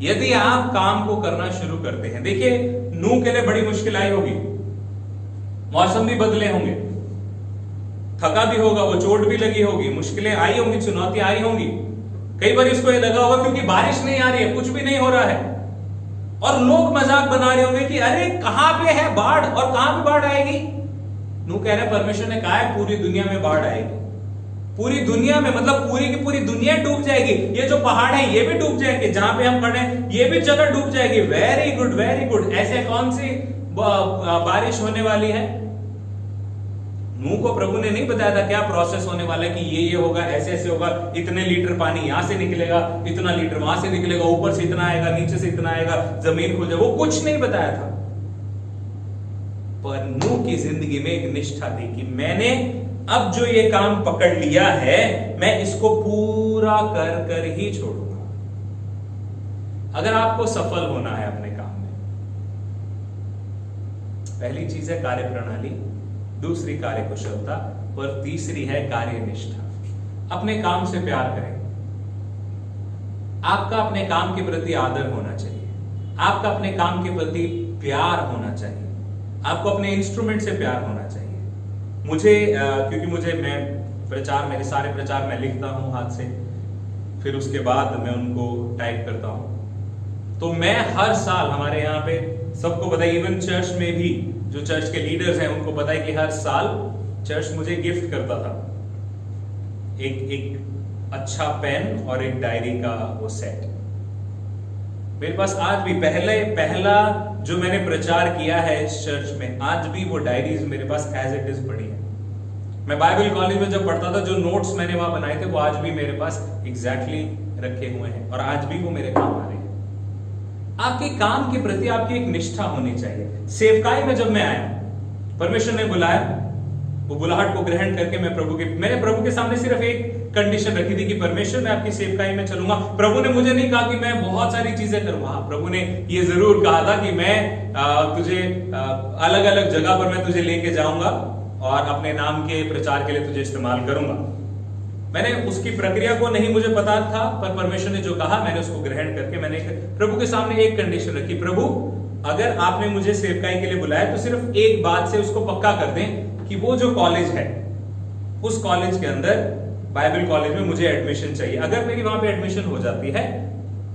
यदि आप काम को करना शुरू करते हैं, देखिए नूह के लिए बड़ी मुश्किल आई होगी, मौसम भी बदले होंगे, थका भी होगा, वो चोट भी लगी होगी, मुश्किलें आई होंगी, चुनौतियां आई होंगी। कई बार इसको ये लगा होगा क्योंकि बारिश नहीं आ रही है, कुछ भी नहीं हो रहा है, और लोग मजाक बना रहे होंगे कि अरे कहां पे है बाढ़ और कहां पे बाढ़ आएगी। नूह कह रहे परमेश्वर ने कहा है पूरी दुनिया में बाढ़ आएगी, पूरी दुनिया में, मतलब पूरी की पूरी दुनिया डूब जाएगी। ये जो पहाड़ है ये भी डूब जाएंगे, जहां पे हम खड़े हैं ये भी जगह डूब जाएगी। Very good, very good. ऐसे कौन सी बारिश होने वाली है? नूह को प्रभु ने नहीं बताया था क्या प्रोसेस होने वाला है कि ये होगा, ऐसे ऐसे होगा, इतने लीटर पानी यहां से निकलेगा, इतना लीटर वहां से निकलेगा, ऊपर से इतना आएगा, नीचे से इतना आएगा, जमीन खुल जाए, वो कुछ नहीं बताया था। पर नूह की जिंदगी में एक निष्ठा थी कि मैंने अब जो ये काम पकड़ लिया है मैं इसको पूरा कर कर ही छोड़ूंगा। अगर आपको सफल होना है अपने काम में, पहली चीज है कार्य प्रणाली, दूसरी कार्य कुशलता और तीसरी है कार्य निष्ठा। अपने काम से प्यार करें। आपका अपने काम के प्रति आदर होना चाहिए, आपका अपने काम के प्रति प्यार होना चाहिए, आपको अपने इंस्ट्रूमेंट से प्यार होना चाहिए। मुझे क्योंकि मेरे सारे प्रचार मैं लिखता हूं हाथ से, फिर उसके बाद मैं उनको टाइप करता हूं। तो मैं हर साल, हमारे यहाँ पे सबको पता है, इवन चर्च में भी जो चर्च के लीडर्स हैं उनको पता है कि हर साल चर्च मुझे गिफ्ट करता था एक अच्छा पेन और एक डायरी का वो सेट। मेरे पास आज भी पहला जो मैंने प्रचार किया है इस चर्च में, आज भी वो डायरीज मेरे पास एज इट इज पड़ी है। मैं बाइबल कॉलेज में जब पढ़ता था, जो नोट्स मैंने वहां बनाए थे वो आज भी मेरे पास एग्जैक्टली रखे हुए हैं और आज भी वो मेरे काम आ रहे हैं। आपके काम के प्रति आपकी एक निष्ठा होनी चाहिए। सेवकाई में जब मैं आया, परमेश्वर ने बुलाया, वो बुलाहट को ग्रहण करके मैंने प्रभु के सामने सिर्फ एक कंडीशन रखी थी कि परमेश्वर मैं आपकी सेवकाई में चलूंगा। प्रभु ने मुझे नहीं कहा कि मैं बहुत सारी चीजें करूंगा। प्रभु ने ये जरूर कहा था कि मैं तुझे अलग अलग जगह पर मैं तुझे लेके जाऊंगा और अपने नाम के प्रचार के लिए तुझे इस्तेमाल करूंगा। मैंने उसकी प्रक्रिया को नहीं मुझे पता था, पर परमेश्वर ने जो कहा मैंने उसको ग्रहण करके मैंने प्रभु के सामने एक कंडीशन रखी, प्रभु अगर आपने मुझे सेवकाई के लिए बुलाया तो सिर्फ एक बात से उसको पक्का कर दें कि वो जो कॉलेज है उस कॉलेज के अंदर, बाइबल कॉलेज में मुझे एडमिशन चाहिए। अगर मेरी वहां पे एडमिशन हो जाती है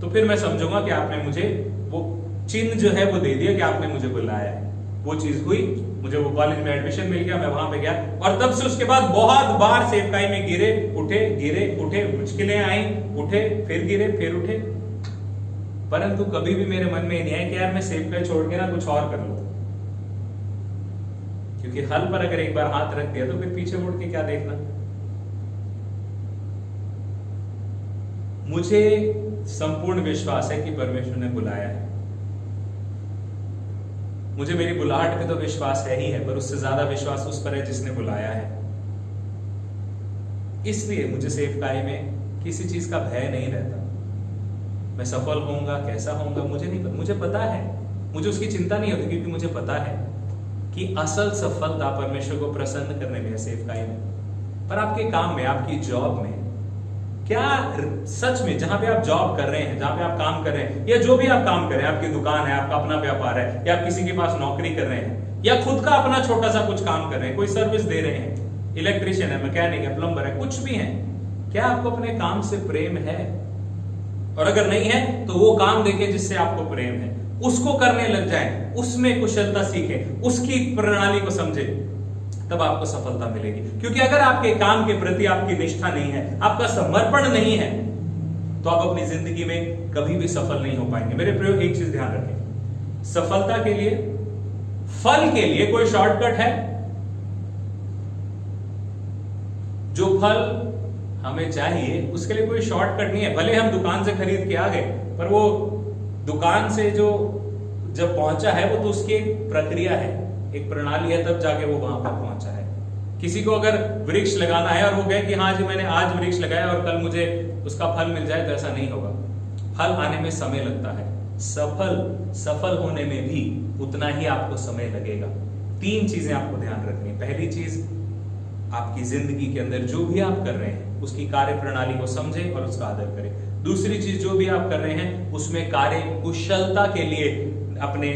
तो फिर मैं समझूंगा कि आपने मुझे वो चिन्ह जो है वो दे दिया कि आपने मुझे बुलाया है। वो चीज हुई, मुझे वो कॉलेज में एडमिशन मिल गया, मैं वहां पे गया और तब से उसके बाद बहुत बार सेवकाई में गिरे उठे, मुश्किलें आई, उठे फिर गिरे फिर उठे, परंतु कभी भी मेरे मन में ये नहीं आया कि यार मैं सेवकाई छोड़ के ना कुछ और कर लूं, क्योंकि हल पर अगर एक बार हाथ रख दिया तो फिर पीछे मुड़ के क्या देखना। मुझे संपूर्ण विश्वास है कि परमेश्वर ने बुलाया है। मुझे मेरी बुलाहट पे तो विश्वास है ही है, पर उससे ज्यादा विश्वास उस पर है जिसने बुलाया है। इसलिए मुझे सेवकाई में किसी चीज का भय नहीं रहता। मैं सफल होऊंगा, कैसा होऊंगा मुझे नहीं पता, मुझे पता है, मुझे उसकी चिंता नहीं होती, क्योंकि मुझे पता है कि असल सफलता परमेश्वर को प्रसन्न करने में है सेवकाई में। पर आपके काम में, आपकी जॉब में, क्या सच में जहां पे आप जॉब कर रहे हैं, जहां पे आप काम कर रहे हैं, या जो भी आप काम कर रहे हैं, आपकी दुकान है, आपका अपना व्यापार है, या आप किसी के पास नौकरी कर रहे हैं, या खुद का अपना छोटा सा कुछ काम कर रहे हैं, कोई सर्विस दे रहे हैं, इलेक्ट्रिशियन है, मैकेनिक है, प्लम्बर है, कुछ भी है, क्या आपको अपने काम से प्रेम है? और अगर नहीं है तो वो काम देखें जिससे आपको प्रेम है, उसको करने लग जाएं, उसमें कुशलता सीखें, उसकी प्रणाली को समझें, तब आपको सफलता मिलेगी। क्योंकि अगर आपके काम के प्रति आपकी निष्ठा नहीं है, आपका समर्पण नहीं है, तो आप अपनी जिंदगी में कभी भी सफल नहीं हो पाएंगे। मेरे प्रियो, एक चीज ध्यान रखें, सफलता के लिए, फल के लिए कोई शॉर्टकट है? जो फल हमें चाहिए उसके लिए कोई शॉर्टकट नहीं है। भले हम दुकान से खरीद के आ गए, पर वो दुकान से जो जब पहुंचा है वो तो उसकी एक प्रक्रिया है, एक प्रणाली है, तब जाके वो वहां पर पहुंचा है। किसी को अगर वृक्ष लगाना है और वो कहे कि हाँ जी मैंने आज वृक्ष लगाया और कल मुझे उसका फल मिल जाए, तो ऐसा नहीं होगा। फल आने में समय लगता है। सफल होने में भी उतना ही आपको समय लगेगा। 3 चीजें आपको ध्यान रखनी। पहली चीज, आपकी जिंदगी के अंदर जो भी आप कर रहे हैं उसकी कार्य प्रणाली को समझें और उसका आदर करें। दूसरी चीज, जो भी आप कर रहे हैं उसमें कार्य कुशलता के लिए अपने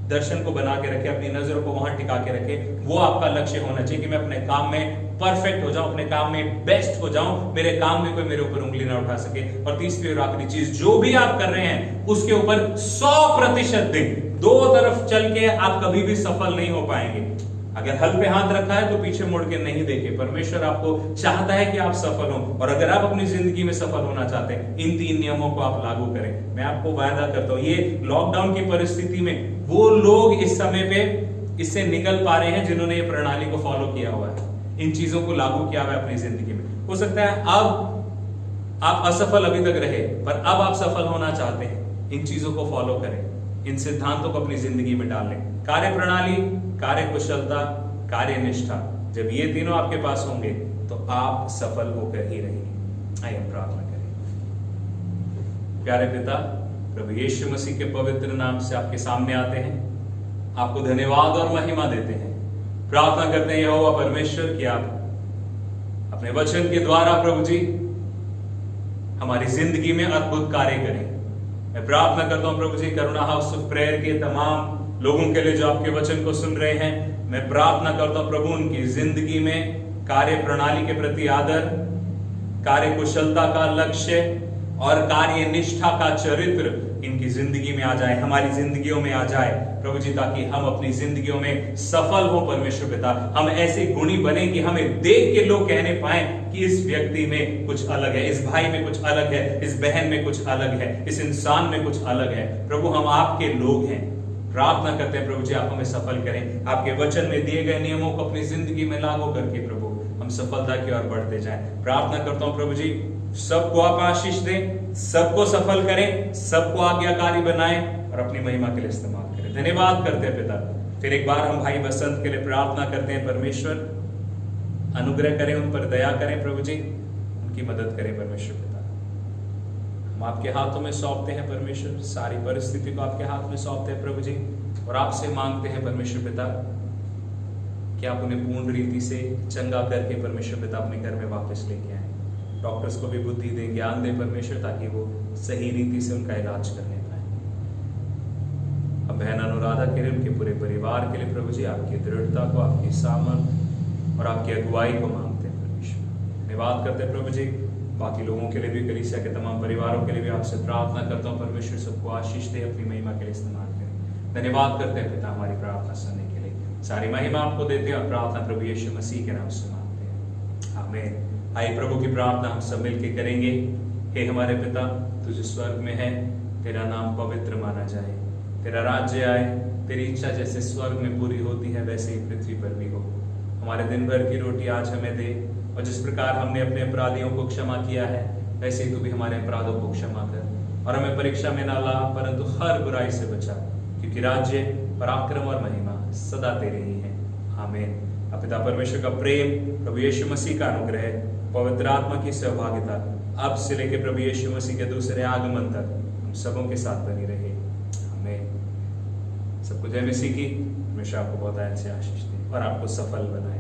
दर्शन को बना के रखे, अपनी नजरों को वहां टिका के रखे। वो आपका लक्ष्य होना चाहिए कि मैं अपने काम में परफेक्ट हो जाऊं, अपने काम में बेस्ट हो जाऊं, मेरे काम में कोई मेरे ऊपर उंगली ना उठा सके। और तीसरी और आखिरी चीज, जो भी आप कर रहे हैं उसके ऊपर 100% दें। दो तरफ चल के आप कभी भी सफल नहीं हो पाएंगे। अगर हल पे हाथ रखा है तो पीछे मुड़ के नहीं देखे। परमेश्वर आपको चाहता है कि आप सफल हो, और अगर आप अपनी जिंदगी में सफल होना चाहते हैं, इन 3 नियमों को आप लागू करें। मैं आपको वायदा करता हूं, ये लॉकडाउन की परिस्थिति में वो लोग इस समय पे इससे निकल पा रहे हैं जिन्होंने ये प्रणाली को फॉलो किया हुआ है, इन चीजों को लागू किया हुआ है अपनी जिंदगी में। हो सकता है अब आप असफल अभी तक रहे, पर अब आप सफल होना चाहते हैं, इन चीजों को फॉलो करें, इन सिद्धांतों को अपनी जिंदगी में डाल लें। कार्य प्रणाली, कार्य कुशलता, कार्य निष्ठा, जब ये तीनों आपके पास होंगे तो आप सफल होकर ही रहेंगे। आइए हम प्रार्थना करें। प्यारे पिता, प्रभु यीशु मसीह के पवित्र नाम से आपके सामने आते हैं, आपको धन्यवाद और महिमा देते हैं। प्रार्थना करते हैं यहोवा परमेश्वर कि आप अपने वचन के द्वारा प्रभु जी हमारी जिंदगी में अद्भुत कार्य करें। मैं प्रार्थना करता हूं प्रभु जी, करुणा हाउस ऑफ प्रेयर के तमाम लोगों के लिए जो आपके वचन को सुन रहे हैं, मैं प्रार्थना करता हूं प्रभु उनकी जिंदगी में कार्य प्रणाली के प्रति आदर, कार्य कुशलता का लक्ष्य और कार्य निष्ठा का चरित्र इनकी जिंदगी में आ जाए, हमारी जिंदगियों में आ जाए प्रभु जी, ताकि हम अपनी जिंदगियों में सफल हो। परमेश्वर पिता, हम ऐसे गुणी बने कि हमें देख के लोग कहने पाए कि इस व्यक्ति में कुछ अलग है, इस भाई में कुछ अलग है, इस बहन में कुछ अलग है, इस इंसान में कुछ अलग है। प्रभु, हम आपके लोग हैं। प्रार्थना करते हैं प्रभु जी, आप हमें सफल करें। आपके वचन में दिए गए नियमों को अपनी जिंदगी में लागू करके प्रभु हम सफलता की ओर बढ़ते जाएं। प्रार्थना करता हूं प्रभु जी, सबको आप आशीष दें, सबको सफल करें, सबको आज्ञाकारी बनाएं और अपनी महिमा के लिए इस्तेमाल करें। धन्यवाद करते हैं पिता। फिर एक बार हम भाई बसंत के लिए प्रार्थना करते हैं। परमेश्वर अनुग्रह करें, उन पर दया करें प्रभु जी, उनकी मदद करें परमेश्वर पिता। हम आपके हाथों में सौंपते हैं परमेश्वर, सारी परिस्थिति को आपके हाथ में सौंपते हैं प्रभु जी, और आपसे मांगते हैं परमेश्वर पिता कि आप उन्हें पूर्ण रीति से चंगा करके परमेश्वर पिता अपने घर में वापस लेके आए। डॉक्टर्स को भी बुद्धि दें, ज्ञान दें परमेश्वर, ताकि वो सही रीति से उनका इलाज करने पाए। अब बहन अनुराधा के लिए, उनके पूरे परिवार के लिए प्रभु जी आपकी दृढ़ता को, आपकी सामर्थ और आपकी अगुवाई को मांगते हैं परमेश्वर। धन्यवाद करते हैं प्रभु जी, बाकी लोगों के लिए भी, कलीसिया के तमाम परिवारों के लिए भी आपसे प्रार्थना करता हूँ परमेश्वर, सबको आशीष दे, अपनी महिमा के लिए इस्तेमाल करें। धन्यवाद करते हैं पिता हमारी प्रार्थना सुनने के लिए। सारी महिमा आपको देते हैं और प्रार्थना प्रभु यीशु मसीह के नाम से मांगते हैं, आमीन। आइए प्रभु की प्रार्थना हम सब मिलकर करेंगे। हे हमारे पिता, तू जो स्वर्ग में है, तेरा नाम पवित्र माना जाए, तेरा राज्य आए, तेरी इच्छा जैसे स्वर्ग में पूरी होती है वैसे ही पृथ्वी पर भी हो। हमारे दिन भर की रोटी आज हमें दे, और जिस प्रकार हमने अपने अपराधियों को क्षमा किया है वैसे ही तू भी हमारे अपराधों को क्षमा कर, और हमें परीक्षा में ना ला, परंतु हर बुराई से बचा, क्योंकि राज्य, पराक्रम और महिमा सदा तेरे ही है, आमीन। अब पिता परमेश्वर का प्रेम, प्रभु यीशु मसीह का अनुग्रह, पवित्र आत्मा की सहभागिता अब से लेकर प्रभु यीशु मसीह के दूसरे आगमन तक हम सबों के साथ बनी रहे, आमीन। सबको जय मसीह की। परमेश्वर आपको बहुत अच्छे आशीष दे और आपको सफल बनाए।